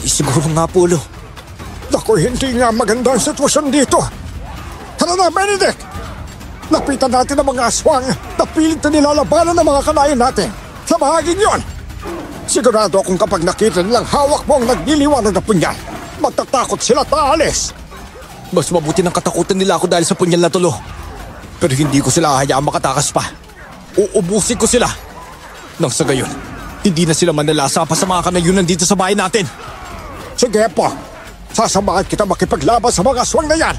Siguro nga, Polo. Naku, hindi nga maganda ang sitwasyon dito. Tara na, Benedict! Lapitan natin ang mga aswang na pilit na nilalabanan ng mga kanayon natin sa bahaging yon. Sigurado akong kapag nakita nilang hawak mo ang nagliliwanag na punyal, matatakot sila at aalis. Mas mabuti ng katakutan nila ako dahil sa punyal na tulo. Pero hindi ko sila hayaang makatakas pa. Uubusin ko sila. Nang sa gayon, hindi na sila manalasa pa sa mga kanayunan dito sa bahay natin. Sige po, sasamahan kita makipaglaban sa mga aswang na yan.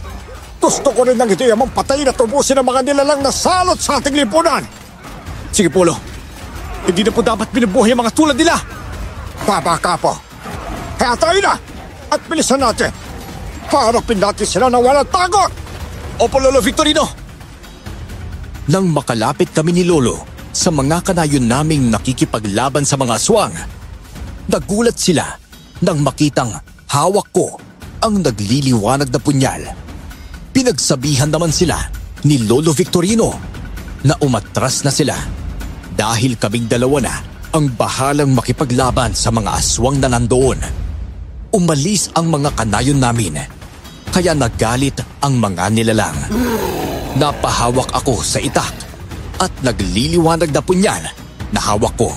Gusto ko rin ng ito yung patayin at ubusin ang mga nilalang na salot sa ating lipunan. Sige, Polo. Hindi na po dapat binubuhay ang mga tulad nila. Tama ka po. Kaya tayo na at bilisan natin. Harapin natin sila na walang takot. Opo, Lolo Victorino. Nang makalapit kami ni Lolo sa mga kanayon naming nakikipaglaban sa mga aswang, nagulat sila nang makitang hawak ko ang nagliliwanag na punyal. Pinagsabihan naman sila ni Lolo Victorino na umatras na sila dahil kaming dalawa na ang bahalang makipaglaban sa mga aswang na nandoon. Umalis ang mga kanayon namin, kaya nagalit ang mga nilalang. Napahawak ako sa itak at nagliliwanag na punyal na hawak ko.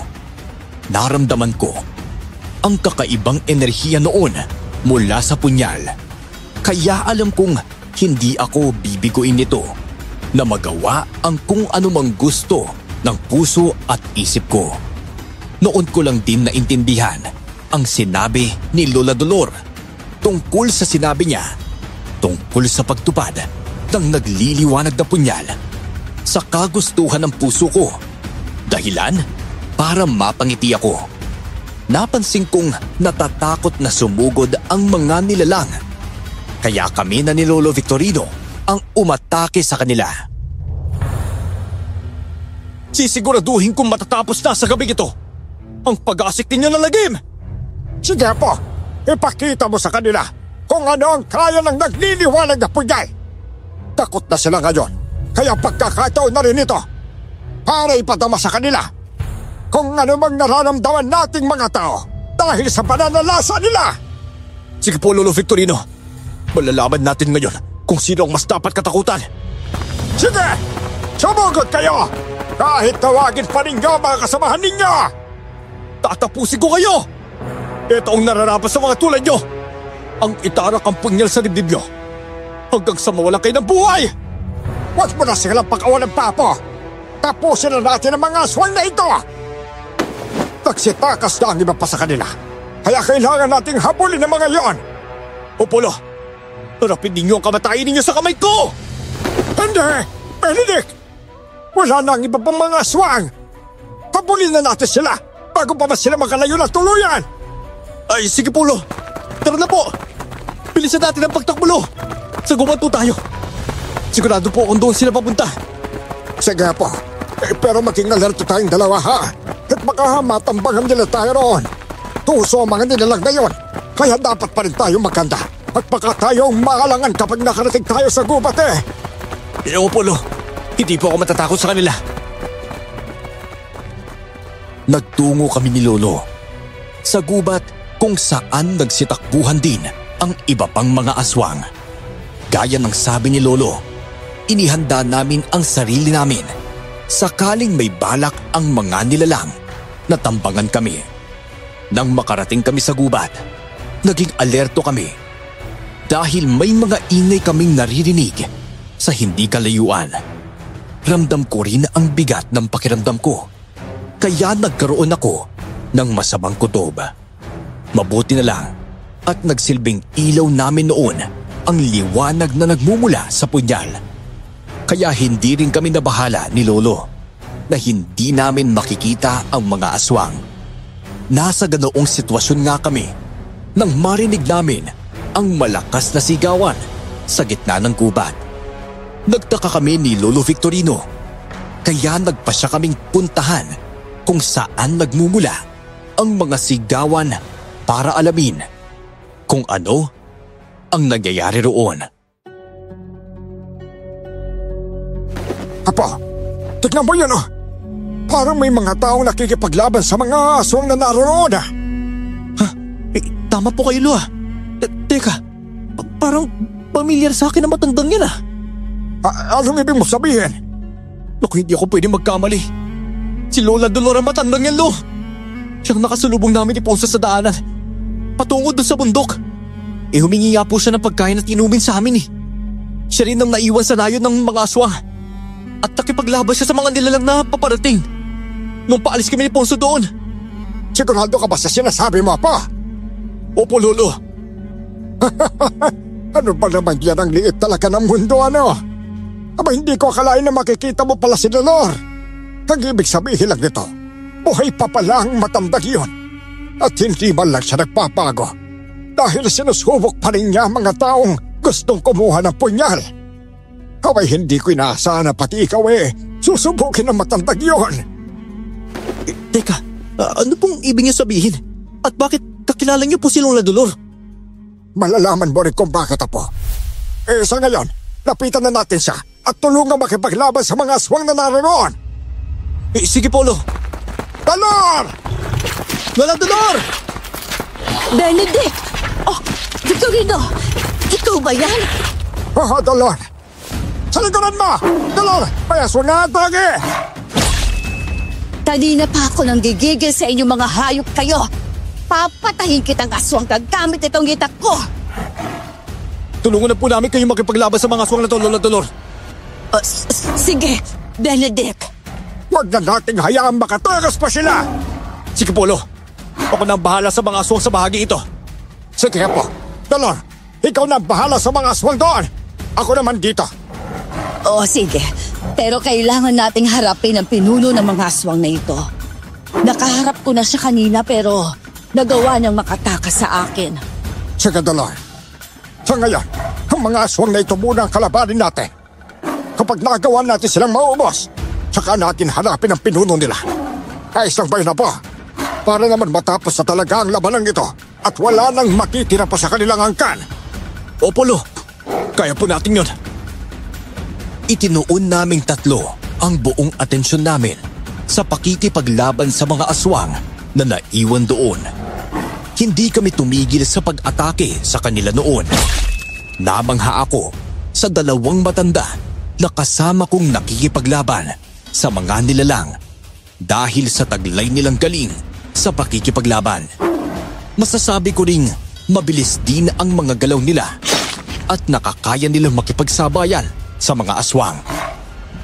Naramdaman ko ang kakaibang enerhiya noon mula sa punyal. Kaya alam kong hindi ako bibiguin nito na magawa ang kung anumang gusto ng puso at isip ko. Noon ko lang din naintindihan ang sinabi ni Lola Dolor tungkol sa sinabi niya tungkol sa pagtupad ng nagliliwanag na punyal sa kagustuhan ng puso ko. Dahilan para mapangiti ako. Napansin kong natatakot na sumugod ang mga nilalang. Kaya kami na ni Lolo Victorino ang umatake sa kanila. Sisiguraduhin kong matatapos na sa gabing ito ang pag-aasik ninyo ng lagim. Sige po, ipakita mo sa kanila kung ano ang kaya ng nagliliwanag na punyal. Takot na sila ngayon, kaya pagkakataon na rin ito para ipadama sa kanila kung ano mang nararamdaman nating mga tao dahil sa pananalasa nila. Sige po, Lolo Victorino. Malalaman natin ngayon kung sino ang mas dapat katakutan. Sige! Sumugod kayo! Kahit tawagin pa ninyo mga kasamahan ninyo! Tatapusin ko kayo! Ito ang nararapat sa mga tulad nyo! Ang itarak ang punyal sa dibdib nyo hanggang sa mawalan kayo ng buhay! Huwag mo na silang pag-awalan, Papo! Tapusin na natin ang mga aswang na ito! Nagsitakas na ang iba pa sa kanila, kaya kailangan nating habulin ang mga yon! O Polo, harapin ninyo ang kamatayin ninyo sa kamay ko! Hindi! Benedict! Wala na ang iba pang mga aswang! Habulin na natin sila bago pa mas sila magkalayo na tuluyan! Ay, sige Polo! Tara na po! Bilisan natin ang pagtakbulo! Saguman po tayo! Sigurado po kung doon sila papunta! Sige po, pero maging alerto tayong dalawa ha! At baka matambangan nila tayo roon! Tuso ang mga nilalang na yun! Kaya dapat pa rin tayo maganda! At baka tayong maalangan kapag nakarating tayo sa gubat eh! Ewan Polo, hindi po ako matatakot sa kanila. Nagtungo kami ni Lolo sa gubat kung saan nagsitakbuhan din ang iba pang mga aswang. Gaya ng sabi ni Lolo, inihanda namin ang sarili namin sakaling may balak ang mga nilalang na tambangan kami. Nang makarating kami sa gubat, naging alerto kami dahil may mga ingay kaming naririnig sa hindi kalayuan. Ramdam ko rin ang bigat ng pakiramdam ko, kaya nagkaroon ako ng masamang kutob. Mabuti na lang at nagsilbing ilaw namin noon ang liwanag na nagmumula sa punyal. Kaya hindi rin kami nabahala ni Lolo na hindi namin makikita ang mga aswang. Nasa ganoong sitwasyon nga kami nang marinig namin ang malakas na sigawan sa gitna ng gubat. Nagtaka kami ni Lolo Victorino, kaya nagpasya kaming puntahan kung saan nagmumula ang mga sigawan para alamin kung ano ang nangyayari roon. Apo, tignan mo yan oh! Parang may mga taong nakikipaglaban sa mga aswang na naroon. Tama po kayo, Lo. Teka, parang pamilyar sa akin ang matandang yan. Anong ibig mo sabihin? Naku, hindi ako pwede magkamali. Si Lola Dolor ang matandang yan, Lo. Siyang nakasulubong namin ni Ponce sa daanan. Patungo doon sa bundok. Humingi nga po siya ng pagkain at inumin sa amin . Siya rin ang naiwan sa nayon ng mga aswang. At nakipaglaban siya sa mga nilalang na paparating. Nung paalis kami ni Ponce doon. Sigurado ka ba sa sinasabi mo, Apo? Opo, Lolo. Ano ba naman yan ang liit talaga ng mundo, ano? Aba, hindi ko akalain na makikita mo pala si Dolor. Ang ibig sabihin lang nito, buhay pa pala ang matandang yun. At hindi man lang siya nagpapago. Dahil sinusubok pa rin niya mga taong gustong kumuha ng punyal. Abay, hindi ko inaasahan na pati ikaw susubukin ng matandang yun. Teka, ano pong ibig niyo sabihin? At bakit kakilala niyo po si Lola Dolor? Malalaman mo rin kung bakit, Apo. Sa ngayon, lapitan na natin siya at tulungan makipaglaban sa mga aswang na naroon. Sige po, Lo. Dolor! Lola Dolor! Benedict! Oh, Victorino! Ikaw ba yan? Dolor! Sa likuran mo! Dolor! May aswang na atake! Kanina pa ako nang gigigil sa inyong mga hayop kayo. Papatahin kitang aswang gagamit itong itak ko. Tulungan na po namin kayo makipaglaban sa mga aswang na to, Lola Dolor. Sige, Benedict. Huwag na nating hayaang makatakas pa sila! Sige po, Lo. Ako na ang bahala sa mga aswang sa bahagi ito. Sige, Apo. Dolor, ikaw na ang bahala sa mga aswang doon. Ako naman dito. Sige. Pero kailangan nating harapin ang pinuno ng mga aswang na ito. Nakaharap ko na siya kanina pero nagawa niyang makatakas sa akin. Sige, Dolor. Sa ngayon, ang mga aswang na ito muna ang kalabanin natin. Kapag nagawa natin silang maubos, saka natin harapin ang pinuno nila. Ayos lang ba yun, Apo? Para naman matapos na talaga ang labanan ito at wala nang makitira pa sa kanilang angkan. Opo, Lo. Kaya po natin yun. Itinuon naming tatlo ang buong atensyon namin sa pakikipaglaban sa mga aswang na naiwan doon. Hindi kami tumigil sa pag-atake sa kanila noon. Namangha ako sa dalawang matanda na kasama kong nakikipaglaban sa mga nilalang dahil sa taglay nilang galing sa pakikipaglaban. Masasabi ko ring mabilis din ang mga galaw nila at nakakaya nilang makipagsabayan sa mga aswang.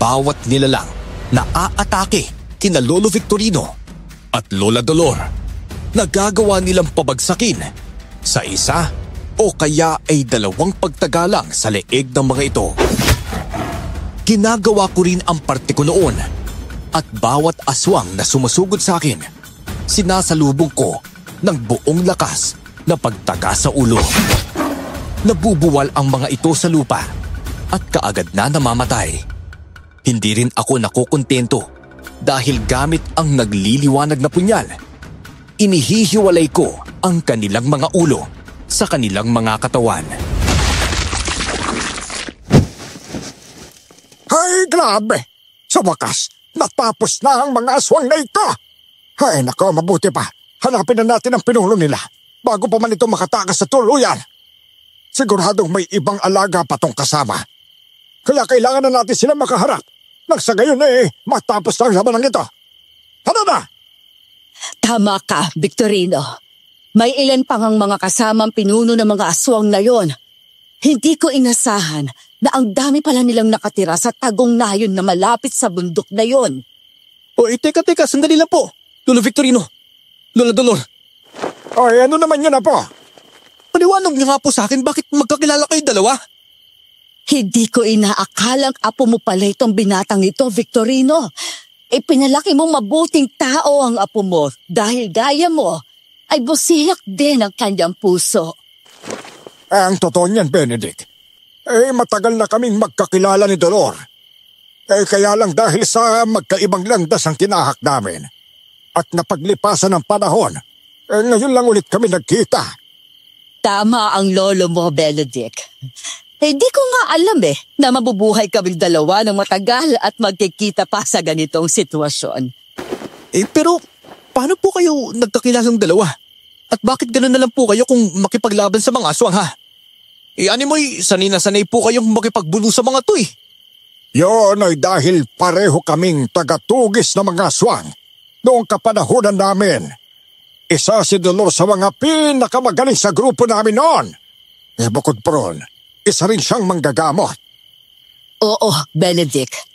Bawat nilalang na aatake kina Lolo Victorino at Lola Dolor, nagagawa nilang pabagsakin sa isa o kaya ay dalawang pagtagalang sa leeg ng mga ito. Ginagawa ko rin ang parte ko noon at bawat aswang na sumusugod sa akin, sinasalubong ko ng buong lakas na pagtaga sa ulo. Nabubuwal ang mga ito sa lupa at kaagad na namamatay. Hindi rin ako nakukontento dahil gamit ang nagliliwanag na punyal, inihihiwalay ko ang kanilang mga ulo sa kanilang mga katawan. Ay, grabe! Sa wakas, natapos na ang mga aswang na ito! Ay, nako, mabuti pa. Hanapin na natin ang pinuno nila bago pa man ito makatakas sa tuluyan. Siguradong may ibang alaga pa tong kasama. Kaya kailangan na natin sila makaharap. Nang sa gayon matapos na ang labanan ito. Tara na! Tama ka, Victorino. May ilan pang ang mga kasamang pinuno ng mga aswang na yon. Hindi ko inasahan na ang dami pala nilang nakatira sa tagong nayon na malapit sa bundok na yon. Teka, sandali lang po. Lolo Victorino, Lola Dolor. Ay, ano naman yun, Apo? Paliwanag niyo nga po sa akin bakit magkakilala kayo dalawa? Hindi ko inaakalang apo mo pala itong binatang ito, Victorino. Pinalaki mong mabuting tao ang apo mo dahil gaya mo ay busilak din ang kanyang puso. Ang totoo niyan, Benedict. Matagal na kaming magkakilala ni Dolor. Kaya lang dahil sa magkaibang landas ang tinahak namin. At napaglipasan ng panahon, ngayon lang ulit kami nagkita. Tama ang lolo mo, Benedict. Hindi ko nga alam na mabubuhay kaming dalawa ng matagal at magkikita pa sa ganitong sitwasyon. Pero paano po kayo nagkakilalang dalawa? At bakit gano'n na lang po kayo kung makipaglaban sa mga aswang ha? Animoy, sanay na sanay po kayong makipagbulo sa mga to eh. Yon ay dahil pareho kaming tagatugis ng mga aswang noong kapanahunan namin. Isa si Dolor sa mga pinakamagaling sa grupo namin noon. Bukod pa ron, isa rin siyang manggagamot. Oo, Benedict.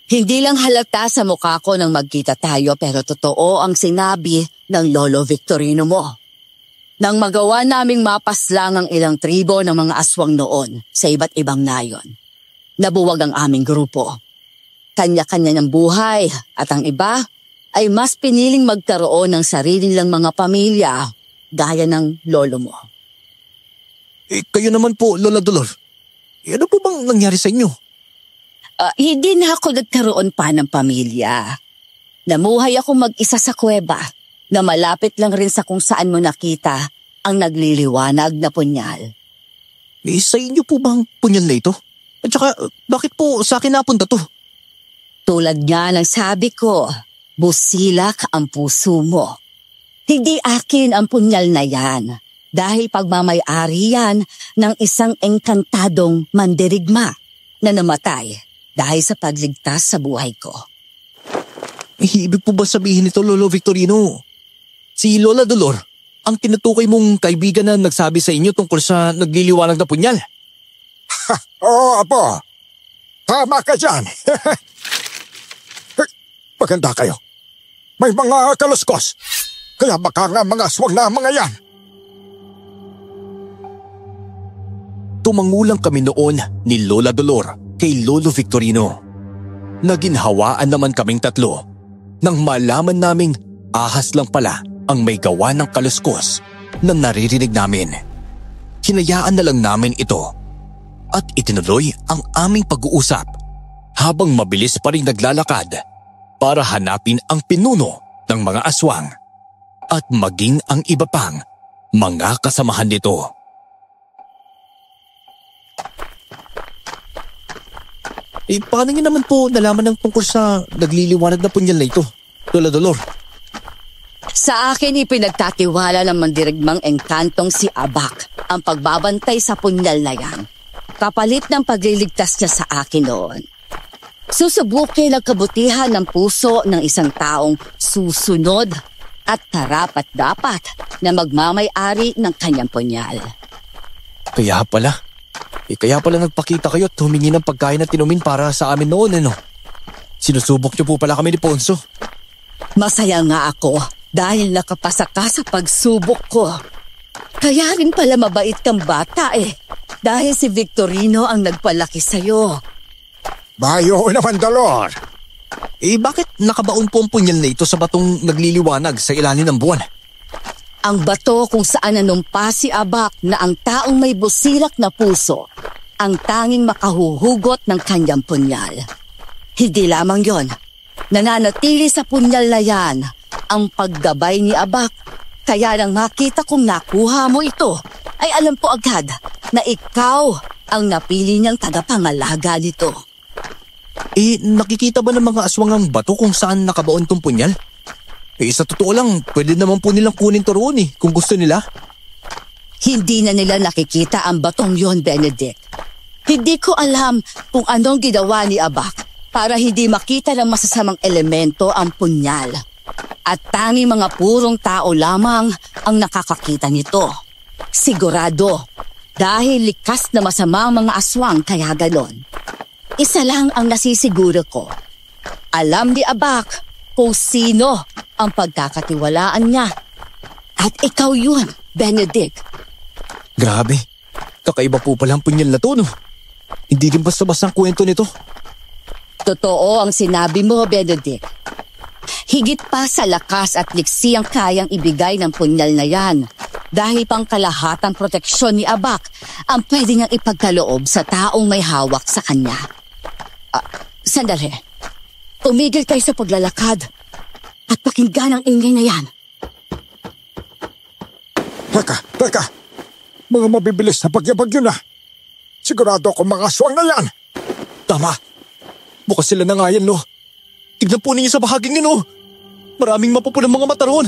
Hindi lang halata sa mukha ko nang magkita tayo pero totoo ang sinabi ng Lolo Victorino mo. Nang magawa naming mapaslang ang ilang tribo ng mga aswang noon sa iba't ibang nayon. Nabuwag ang aming grupo. Kanya-kanya ng buhay at ang iba ay mas piniling magkaroon ng sarili nilang mga pamilya gaya ng lolo mo. Kayo naman po, Lola Dolor. Ano po bang nangyari sa inyo? Hindi na ako nagkaroon pa ng pamilya. Namuhay ako mag-isa sa kuweba na malapit lang rin sa kung saan mo nakita ang nagliliwanag na punyal. Sa inyo po bang punyal na ito? At saka, bakit po sa akin napunta to? Tulad nga ng sabi ko, busilak ang puso mo. Hindi akin ang punyal na yan dahil pagmamay-ari yan ng isang engkantadong mandirigma na namatay dahil sa pagligtas sa buhay ko. Ibig po ba sabihin nito, Lolo Victorino? Si Lola Dolor, ang tinutukoy mong kaibigan na nagsabi sa inyo tungkol sa nagliliwanag na punyal? Oo, Apo. Tama ka dyan. Maganda kayo. May mga kaluskos. Kaya baka nga mga aswang na mga yan. Tumangulang kami noon ni Lola Dolor kay Lolo Victorino. Naginhawaan naman kaming tatlo nang malaman naming ahas lang pala ang may gawa ng kaluskos na naririnig namin. Hinayaan na lang namin ito at itinuloy ang aming pag-uusap habang mabilis pa rin naglalakad para hanapin ang pinuno ng mga aswang at maging ang iba pang mga kasamahan nito. Paano niyo naman po nalaman ng tungkol sa nagliliwanag na punyal na ito, Lola Dolor? Sa akin ipinagtatiwala ng mandirigmang engkantong si Abak ang pagbabantay sa punyal na yan. Kapalit ng pagliligtas niya sa akin noon. Susubukin ang kabutihan ng puso ng isang taong susunod at karapat-dapat na magmamay-ari ng kanyang punyal. Kaya pala nagpakita kayo at humingi ng pagkain at tinumin para sa amin noon, ano? Sinusubok niyo po pala kami ni Ponso. Masaya nga ako dahil nakapasa ka sa pagsubok ko. Kaya rin pala mabait kang bata dahil si Victorino ang nagpalaki sa'yo. Bayo naman, Dolor. Bakit nakabaon po ang punyal na ito sa batong nagliliwanag sa ilalim ng buwan? Ang bato kung saan nanumpa si Abak na ang taong may busilak na puso ang tanging makahuhugot ng kanyang punyal. Hindi lamang yon, nananatili sa punyal na yan ang paggabay ni Abak. Kaya nang makita kong nakuha mo ito, ay alam ko agad na ikaw ang napili niyang tagapangalaga nito. Nakikita ba ng mga aswang ang bato kung saan nakabaon tong punyal? Sa totoo lang, pwede naman po nilang kunin to roon kung gusto nila. Hindi na nila nakikita ang batong yon, Benedict. Hindi ko alam kung anong ginawa ni Abak para hindi makita ng masasamang elemento ang punyal. At tanging mga purong tao lamang ang nakakakita nito. Sigurado, dahil likas na masamang mga aswang kaya ganon. Isa lang ang nasisiguro ko. Alam ni Abak kung sino ang pagkakatiwalaan niya. At ikaw yun, Benedict. Grabe, kakaiba po pala ang punyal na to, no? Hindi rin basta-basta ang kwento nito. Totoo ang sinabi mo, Benedict. Higit pa sa lakas at liksi ang kayang ibigay ng punyal na yan dahil pang kalahatang proteksyon ni Abak ang pwede niyang ipagkaloob sa taong may hawak sa kanya. Sandali. Tumigil kayo sa paglalakad at pakinggan ang ingay na yan. Teka. Mga mabibilis na pagyabagyo na. Sigurado ako mga aswang na yan. Tama. Bukas sila na nga yan, no? Tignan po ninyo sa bahaging yun, no? Maraming mapupulang mga mata roon.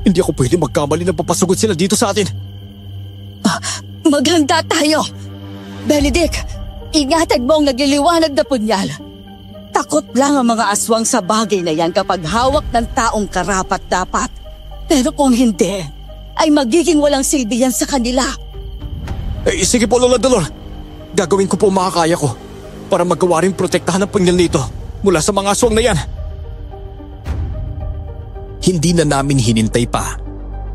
Hindi ako pwede magkamali na papasugod sila dito sa atin. Maghanda tayo! Benedict, ingatan mo ang nagliliwanag na punyal. Takot lang ang mga aswang sa bagay na yan kapag hawak ng taong karapat-dapat. Pero kung hindi, ay magiging walang silbi yan sa kanila. Sige po, Lola Dolor. Gagawin ko po ang makakaya ko para magawa rin protektahan ang punyal nito mula sa mga aswang na yan. Hindi na namin hinintay pa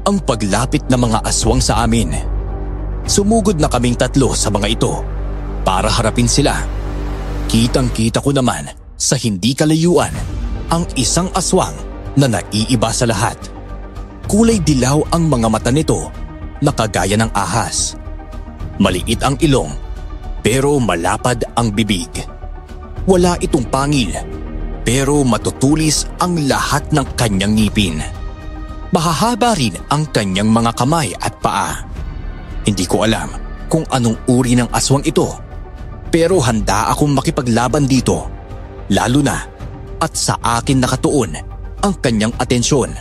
ang paglapit ng mga aswang sa amin. Sumugod na kaming tatlo sa mga ito para harapin sila. Kitang-kita ko naman sa hindi kalayuan ang isang aswang na naiiba sa lahat. Kulay dilaw ang mga mata nito na kagaya ng ahas. Maliit ang ilong pero malapad ang bibig. Wala itong pangil pero matutulis ang lahat ng kanyang ngipin. Mahahaba rin ang kanyang mga kamay at paa. Hindi ko alam kung anong uri ng aswang ito, pero handa akong makipaglaban dito, lalo na at sa akin nakatuon ang kanyang atensyon.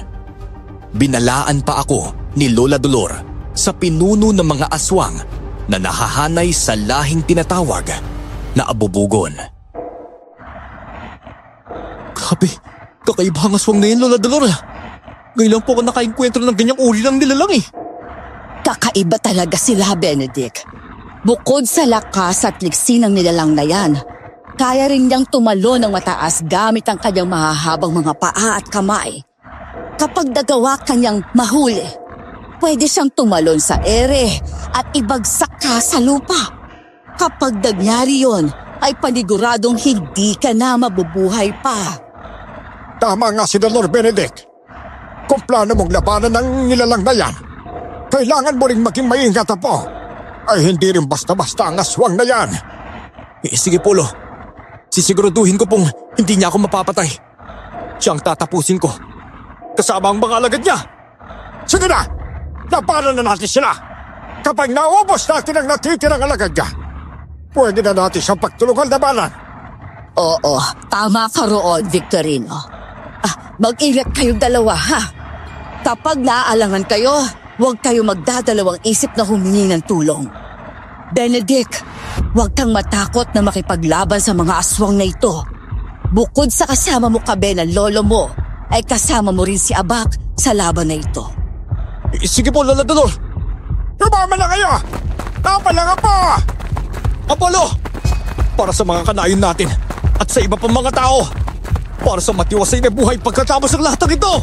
Binalaan pa ako ni Lola Dolor sa pinuno ng mga aswang na nahahanay sa lahing tinatawag na abubugon. Grabe, kakaibang aswang na yan, Lola Dolor. Ngayon lang po ako nakainkwentro ng ganyang uri ng nilalang eh. Kakaiba talaga sila, Benedict. Bukod sa lakas at liksi ng nilalang na yan, kaya rin niyang tumalon ng mataas gamit ang kanyang mahahabang mga paa at kamay. Kapag nagawa kanyang mahuli, pwede siyang tumalon sa ere at ibagsak ka sa lupa. Kapag nangyari yon, ay paniguradong hindi ka na mabubuhay pa. Tama nga si Dolor Benedict. Kung plano mong labanan ng nilalang na yan, kailangan mo ring maging maingat po. Ay hindi rin basta-basta ang aswang na yan. Sige, Polo. Sisiguraduhin ko pong hindi niya ako mapapatay. Siyang tatapusin ko. Kasama ang mga alagad niya. Sige na! Labanan na natin sila! Kapag naubos natin ang natitirang alagad niya, pwede na natin siyang pagtulungan labanan. Oo, tama ka roon, Victorino. Mag-ingat kayong dalawa, ha? Kapag naaalangan kayo, huwag kayo magdadalawang isip na humingi ng tulong. Benedict, huwag kang matakot na makipaglaban sa mga aswang na ito. Bukod sa kasama mo kabe ng lolo mo, ay kasama mo rin si Abak sa laban na ito. Sige po, Lola Dolor. Lumama na kayo! Napalang po! Apollo! Para sa mga kanayon natin at sa iba pang mga tao. Para sa matiwasay na buhay pagkatapos ng lahat ng ito.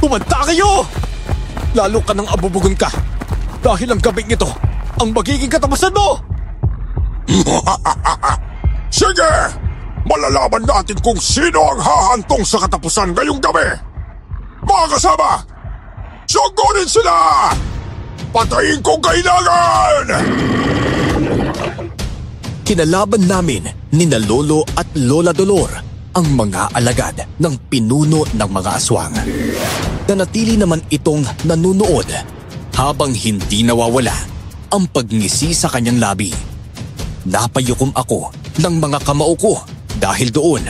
Humanda kayo! Lalo ka nang abubugon ka dahil ang gabing ito ang magiging katapusan mo! Sige! Malalaman natin kung sino ang hahantong sa katapusan ngayong gabi! Mga kasama! Sugunin sila! Patayin kung kailangan! Kinalaban namin ni na Lolo at Lola Dolor ang mga alagad ng pinuno ng mga aswang. Nanatili naman itong nanunood habang hindi nawawala ang pagngisi sa kanyang labi. Napayukom ako ng mga kamao ko dahil doon.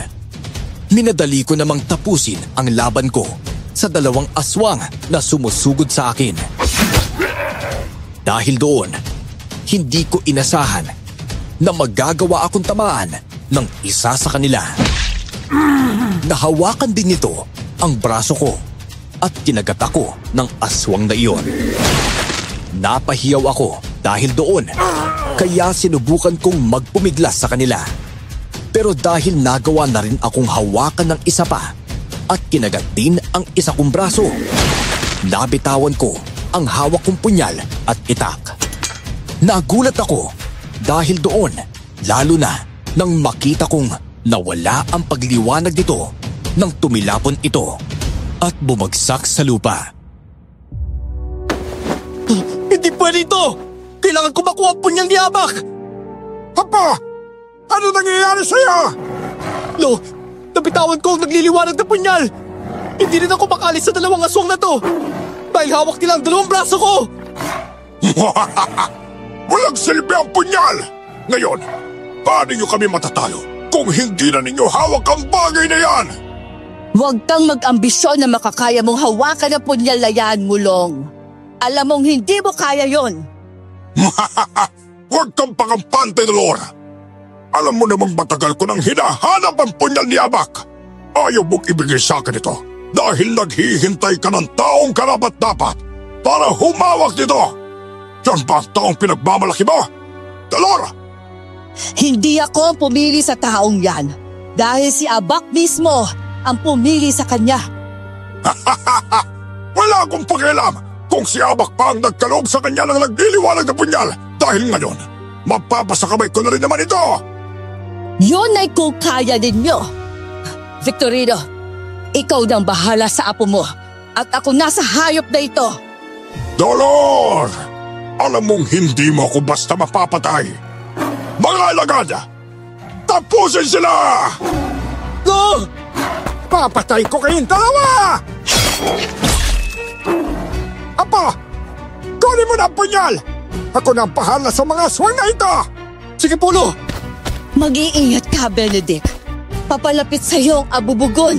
Minadali ko namang tapusin ang laban ko sa dalawang aswang na sumusugod sa akin. Dahil doon, hindi ko inasahan na magagawa akong tamaan ng isa sa kanila. Nahawakan din nito ang braso ko at kinagat ako ng aswang na iyon. Napahiyaw ako dahil doon, kaya sinubukan kong magpumiglas sa kanila. Pero dahil nagawa na rin akong hawakan ng isa pa at kinagat din ang isa kong braso, nabitawan ko ang hawak kong punyal at itak. Nagulat ako dahil doon, lalo na nang makita kong nawala ang pagliwanag nito nang tumilapon ito at bumagsak sa lupa. Hindi pwede ito! Kailangan ko makuha ang punyal ni Abak! Papa! Ano nangyayari sa'yo? Lo, nabitawan ko ang nagliliwanag na punyal! Hindi rin ako makalis sa dalawang aswang na to! Dahil hawak nila ang dalawang braso ko! Walang silbi ang punyal! Ngayon, paano nyo kami matatalo kung hindi na ninyo hawak ang bagay na yan? Huwag kang mag-ambisyon na makakaya mong hawakan ang punyal na yan, Mulong. Alam mong hindi mo kaya yon. Huwag kang pangampante, Dolor. Alam mo namang matagal ko nang hinahanap ang punyal ni Abak. Ayaw mong ibigay sa akin ito dahil naghihintay ka ng taong karapat-dapat para humawak nito. Yan ba ang taong pinagmamalaki mo, Dolor? Hindi ako pumili sa taong yan dahil si Abak mismo ang pumili sa kanya. Wala akong pakialam kung si Abak pa ang nagkaloob sa kanya ng nagliliwanag na punyal dahil ngayon, mapapasakamay ko na rin naman ito. Yun ay kung kaya ninyo. Victorino, ikaw nang bahala sa apo mo at ako nasa hayop na ito. Dolor! Alam mong hindi mo ako basta mapapatay. Mga alagad, tapusin sila! Go! Papatay ko kayong dalawa! Apa! Kunin mo na ang punyal! Ako na ang bahala sa mga aswang na ito! Sige, Polo! Mag-iingat ka, Benedict. Papalapit sa iyo ang abubugon.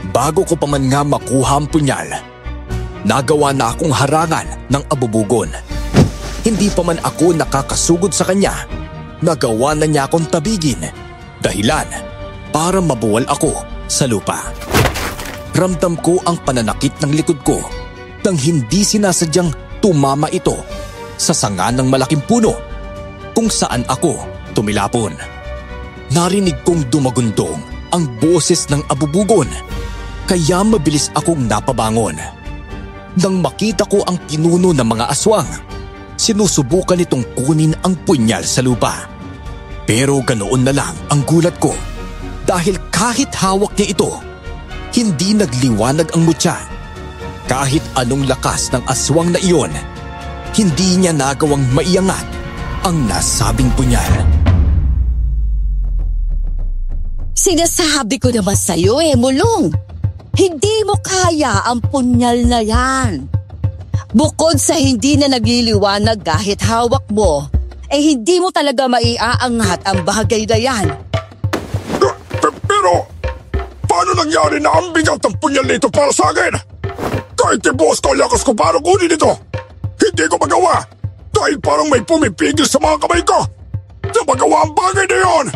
Bago ko pa man nga makuha ang punyal, nagawa na akong harangan ng abubugon. Hindi pa man ako nakakasugod sa kanya, nagawa na niya akong tabigin. Dahilan para mabuwal ako sa lupa. Ramdam ko ang pananakit ng likod ko nang hindi sinasadyang tumama ito sa sanga ng malaking puno kung saan ako tumilapon. Narinig kong dumagundong ang boses ng abubugon kaya mabilis akong napabangon. Nang makita ko ang pinuno ng mga aswang, sinusubukan nitong kunin ang punyal sa lupa. Pero ganoon na lang ang gulat ko dahil kahit hawak niya ito, hindi nagliwanag ang mutya. Kahit anong lakas ng aswang na iyon, hindi niya nagawang maiangat ang nasabing punyal. Sinasabi ko naman sa iyo Mulong. Hindi mo kaya ang punyal na yan. Bukod sa hindi na nagliliwanag kahit hawak mo, hindi mo talaga maiaangat ang bagay na yan. Pero, paano nangyari na ang bigat ng punyal nito para sa akin? Kahit ibuhos ko lakas ko para kunin ito, hindi ko magawa dahil parang may pumipigil sa mga kamay ko na magawa ang bagay na yon.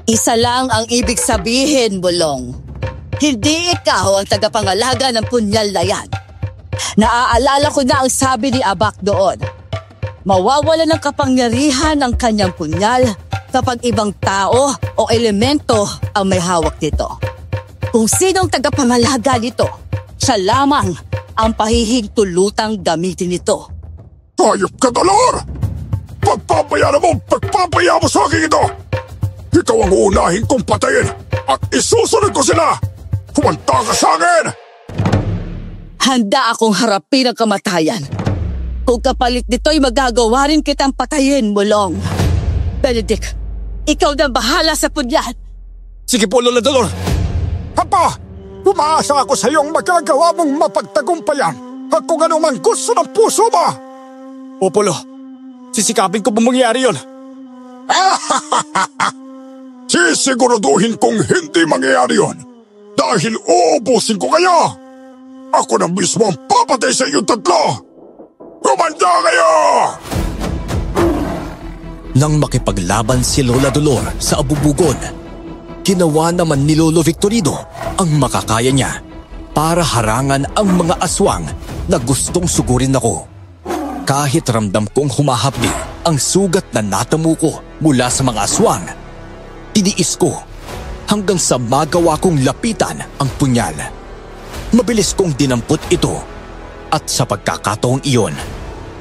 Isa lang ang ibig sabihin, Mulong. Hindi ikaw ang tagapangalaga ng punyal na yan. Naaalala ko na ang sabi ni Abak doon. Mawawala ng kapangyarihan ang kanyang punyal kapag ibang tao o elemento ang may hawak nito. Kung sinong tagapangalaga nito, siya lamang ang pahihintulutang gamitin ito. Hayop ka, Dolor! Pagpapayaran mo sa akin ito! Ikaw ang uunahin kong patayin at isusunod ko sila! Humanda ka sa akin! Handa akong harapin ang kamatayan. Kung kapalit nito'y magagawa rin kitang patayin, Mulong. Benedict, ikaw na bahala sa punyal. Sige po, Lola Dolor. Papa, umaasa ako sa iyong magagawa mong mapagtagumpayan at kung ano man gusto ng puso mo. O, Polo, sisikapin ko pong mangyari yon. Sisiguraduhin kong hindi mangyayari yon dahil uubusin ko kayo. Ako na mismo ang papatay sa inyong tatlo. Kumanda kayo! Nang makipaglaban si Lola Dolor sa abubugon, ginawa naman ni Lolo Victorino ang makakaya niya para harangan ang mga aswang na gustong sugurin ako. Kahit ramdam kong humahapdi ang sugat na natamo ko mula sa mga aswang, tiniis ko hanggang sa magawa kong lapitan ang punyal. Mabilis kong dinampot ito at sa pagkakataong iyon,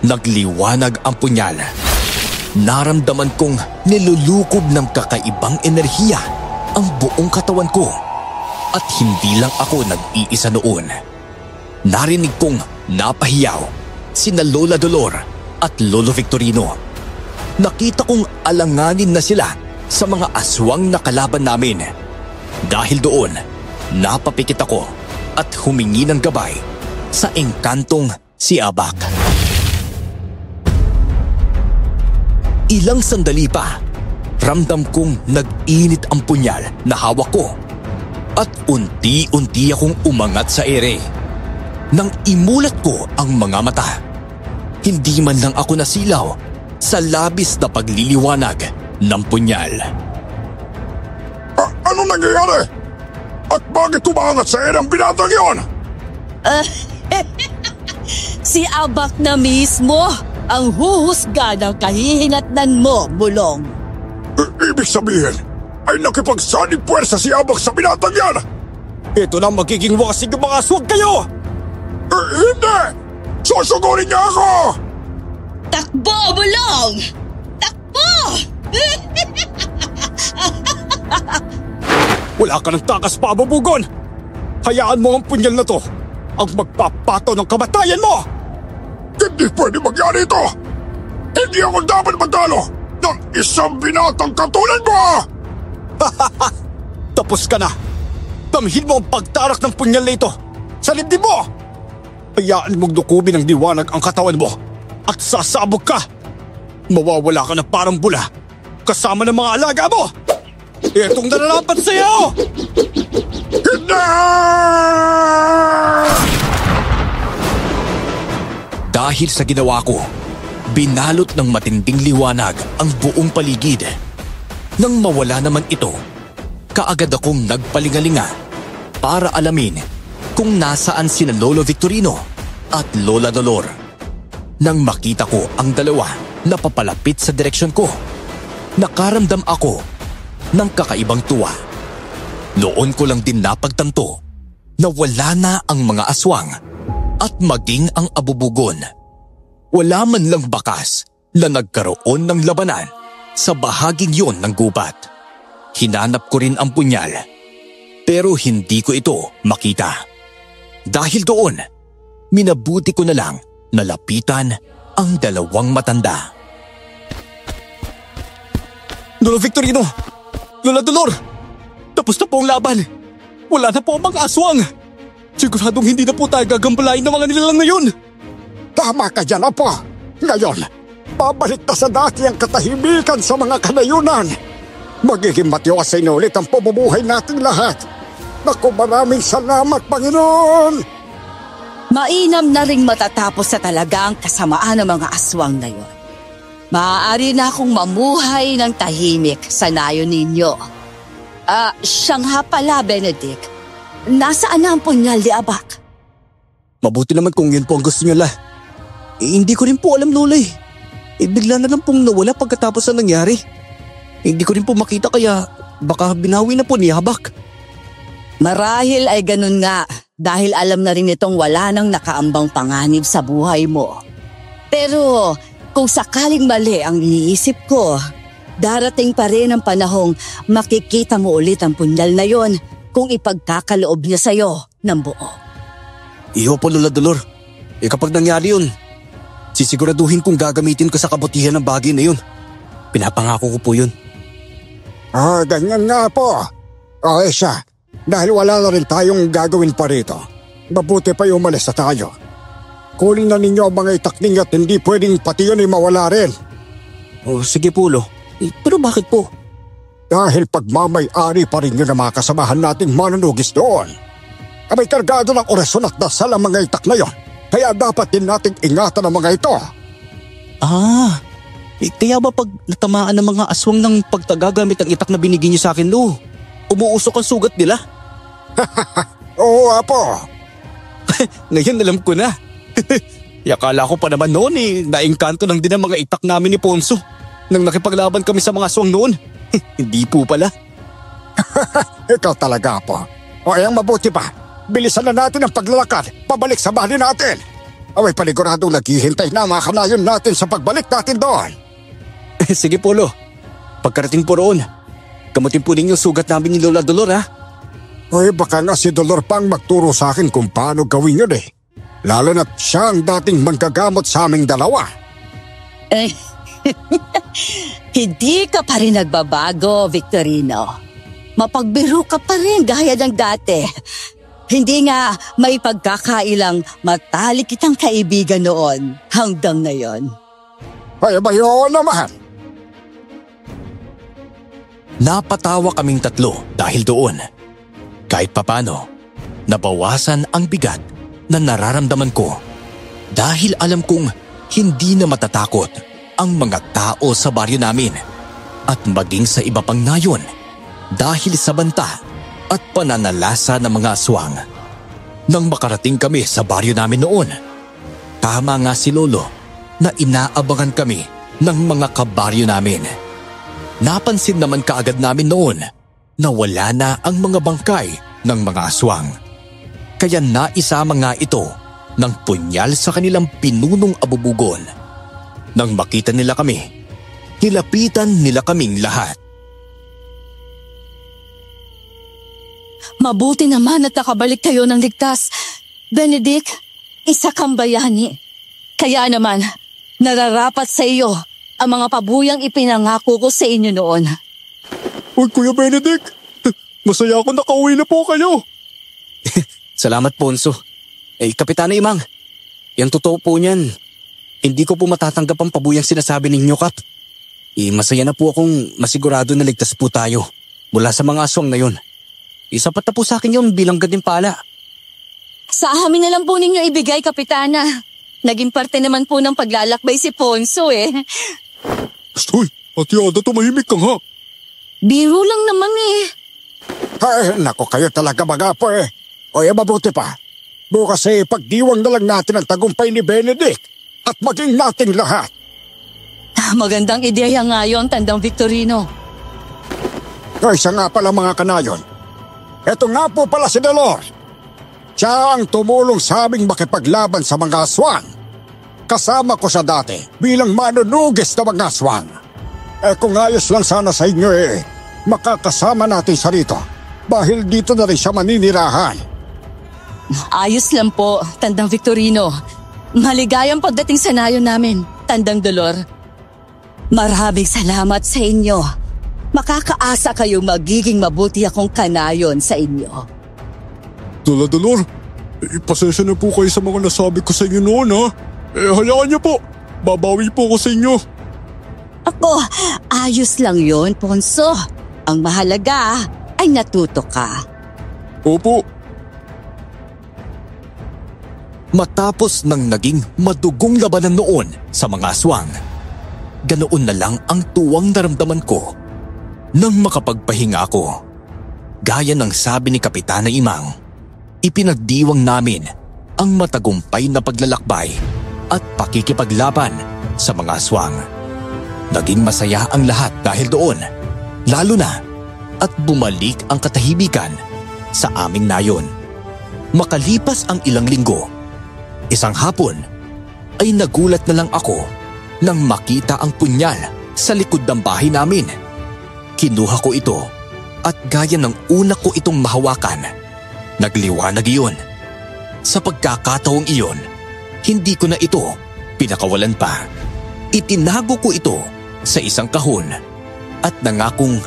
nagliwanag ang punyal. Naramdaman kong nilulukob ng kakaibang enerhiya ang buong katawan ko at hindi lang ako nag-iisa noon. Narinig kong napahiyaw sina Lola Dolor at Lolo Victorino. Nakita kong alanganin na sila sa mga aswang na kalaban namin. Dahil doon, napapikit ako at humingi ng gabay sa engkantong si Abak. Ilang sandali pa, ramdam kong nag-init ang punyal na hawak ko. At unti-unti akong umangat sa ere. Nang imulat ko ang mga mata, hindi man lang ako nasilaw sa labis na pagliliwanag ng punyal. Ano nangyayari? At bakit umangat sa ere ang binatang yon? Si Abak na mismo ang huhusga ng kahihinatnan mo, Bulong. Ibig sabihin, ay nakipagsanib puwersa si Abak sa binatang yan! Ito na magiging wakas ng mga aswang kayo! Hindi! Susugurin niya ako! Takbo, Bulong! Takbo! Wala ka ng takas pa, Babugon! Hayaan mo ang punyal na to ang magpapato ng kamatayan mo! Hindi pwede mangyari ito! Hindi ako dapat matalo ng isang binatang katulad mo! Tapos ka na! Damhin mo ang pagtarak ng punyal na ito sa dibdib mo! Hayaan mong dukubin ng liwanag ang katawan mo at sasabog ka! Mawawala ka na parang bula kasama ng mga alaga mo! Itong nararapat sa'yo! Hindi! Dahil sa ginawa ko, binalot ng matinding liwanag ang buong paligid. Nang mawala naman ito, kaagad akong nagpalingalinga para alamin kung nasaan sina Lolo Victorino at Lola Dolor. Nang makita ko ang dalawa na papalapit sa direksyon ko, nakaramdam ako ng kakaibang tuwa. Noon ko lang din napagtanto na wala na ang mga aswang at maging ang abubugon. Wala man lang bakas na nagkaroon ng labanan sa bahaging yon ng gubat. Hinanap ko rin ang punyal, pero hindi ko ito makita. Dahil doon, minabuti ko na lang na lapitan ang dalawang matanda. Lolo Victorino! Lola Dolor! Tapos na po ang laban! Wala na po ang mga aswang! Siguradong hindi na po tayo gagambalain ng mga nilalang na yun! Tama ka dyan, Apo! Ngayon, babalik na sa dati ang katahimikan sa mga kanayunan! Magiging matiwasin ulit ang pamumuhay nating lahat! Naku, maraming salamat, Panginoon! Mainam na ring matatapos sa talaga ang kasamaan ng mga aswang na yon. Maaari na akong mamuhay ng tahimik sa nayon ninyo. Siya nga pala, Benedict. Nasaan na ang punyal ni Abak? Mabuti naman kung yun po ang gusto niyo, La. Hindi ko rin po alam, Lola eh. Bigla na lang pong nawala pagkatapos na nangyari. Hindi ko rin po makita kaya baka binawi na po ni Abak. Marahil ay ganun nga dahil alam na rin itong wala nang nakaambang panganib sa buhay mo. Pero kung sakaling mali ang iniisip ko, darating pa rin ang panahong makikita mo ulit ang punyal na yon kung ipagkakaloob niya sa'yo ng buo. Iyo po, Lola Dolor. Kapag nangyari yun, sisiguraduhin kong gagamitin ko sa kabutihan ng bagay na yun. Pinapangako ko po yun. Ganyan nga po. Siya, dahil wala na rin tayong gagawin pa rito. Mabuti pa yung umalis na tayo. Kunin na ninyo ang mga itak ninyo at hindi pwedeng pati yun ay mawala rin. Sige po, Lo. Pero bakit po? Dahil pagmamay-ari pa rin yun ang mga kasamahan nating manunugis doon. May kargado ng orasyon at dasal ang mga itak na yon. Kaya dapat din nating ingatan ang mga ito. Kaya ba pag natamaan ng mga aswang ng pagtagagamit ang itak na binigyan niyo sa akin, Lo, umuusok ang sugat nila? Oo, Apo. Ngayon alam ko na. Akala ko pa naman noon naengkanto lang din ang mga itak namin ni Ponso nang nakipaglaban kami sa mga aswang noon. Hindi po pala. Ikaw talaga, Apo. Ang mabuti pa, bilisan na natin ang paglalakad pabalik sa bahay natin. May paniguradong naghihintay na mga kanayon natin sa pagbalik natin doon. Sige po, Lo. Pagkarating po roon, gamutin po ninyo sugat namin ni Lola Dolor, ha? Baka nga si Dolor pang magturo sa akin kung paano gawin yun eh. Lalo na't siya ang dating manggagamot sa aming dalawa. Hindi ka pa rin nagbabago, Victorino. Mapagbiro ka pa rin gaya ng dati. Hindi nga may pagkakailang matalik kitang kaibigan noon hanggang ngayon. Bayo naman. Napatawa kaming tatlo dahil doon. Kahit papano, nabawasan ang bigat na nararamdaman ko dahil alam kong hindi na matatakot ang mga tao sa baryo namin at maging sa iba pang nayon dahil sa banta at pananalasa ng mga aswang. Nang makarating kami sa baryo namin noon, tama nga si Lolo na inaabangan kami ng mga kabaryo namin. Napansin naman kaagad namin noon na wala na ang mga bangkay ng mga aswang. Kaya naisama nga ito ng punyal sa kanilang pinunong abubugon. Nang makita nila kami, nilapitan nila kaming lahat. Mabuti naman at nakabalik kayo ng ligtas. Benedict, isa kang bayani. Kaya naman, nararapat sa iyo ang mga pabuyang ipinangako ko sa inyo noon. Uy, Kuya Benedict, masaya ako nakauwi na po kayo. Salamat, Ponso. Kapitana Imang, yung totoo po niyan, hindi ko po matatanggap ang pabuyang sinasabi ninyo, Kap. Masaya na po akong masigurado na ligtas po tayo mula sa mga aswang na yun. Sapat na po sa akin yun bilang gantimpala. Sa amin na lang po ninyo ibigay, Kapitana. Naging parte naman po ng paglalakbay si Ponso eh. Stoy, Ate Ada, tumahimik ka nga. Biro lang naman eh. Ay, nako kayo talaga mga apo eh. O mabuti pa. Bukas pagdiwang na lang natin ang tagumpay ni Benedict at maging nating lahat. Magandang ideya nga yun, Tandang Victorino. Isa nga pala mga kanayon. Eto nga po pala si Delor. Siya ang tumulong sa aming makipaglaban sa mga aswang. Kasama ko siya dati bilang manunugis na mga aswang. Kung ayos lang sana sa inyo makakasama natin siya rito. Dahil dito na rin siya maninirahan. Ayos lang po, Tandang Victorino. Maligayang pagdating sa nayon namin, Tandang Dolor. Maraming salamat sa inyo. Makakaasa kayo magiging mabuti akong kanayon sa inyo. Dolor, pasensya na po kayo sa mga nasabi ko sa inyo noon ha. Hayaan niyo po, babawi po ko sa inyo. Ako, ayos lang yon, Ponso. Ang mahalaga ay natuto ka. Opo. Matapos ng naging madugong labanan noon sa mga aswang, ganoon na lang ang tuwang naramdaman ko nang makapagpahinga ako. Gaya ng sabi ni Kapitana Imang, ipinagdiwang namin ang matagumpay na paglalakbay at pakikipaglaban sa mga aswang. Naging masaya ang lahat dahil doon, lalo na at bumalik ang katahimikan sa aming nayon. Makalipas ang ilang linggo, isang hapon ay nagulat na lang ako nang makita ang punyal sa likod ng bahay namin. Kinuha ko ito at gaya ng una ko itong mahawakan, nagliwanag iyon. Sa pagkakataong iyon, hindi ko na ito pinakawalan pa. Itinago ko ito sa isang kahon at nangakong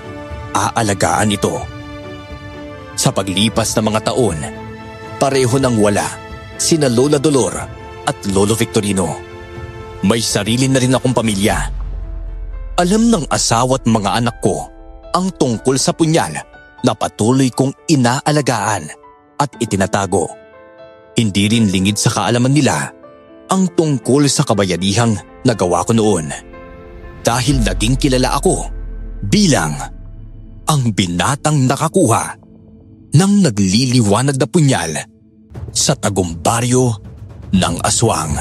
aalagaan ito. Sa paglipas ng mga taon, pareho nang wala sina Lola Dolor at Lolo Victorino. May sarili na rin akong pamilya. Alam ng asawa at mga anak ko ang tungkol sa punyal na patuloy kong inaalagaan at itinatago. Hindi rin lingid sa kaalaman nila ang tungkol sa kabayanihang nagawa ko noon. Dahil naging kilala ako bilang ang binatang nakakuha ng nagliliwanag na punyal sa tagumpay ng aswang.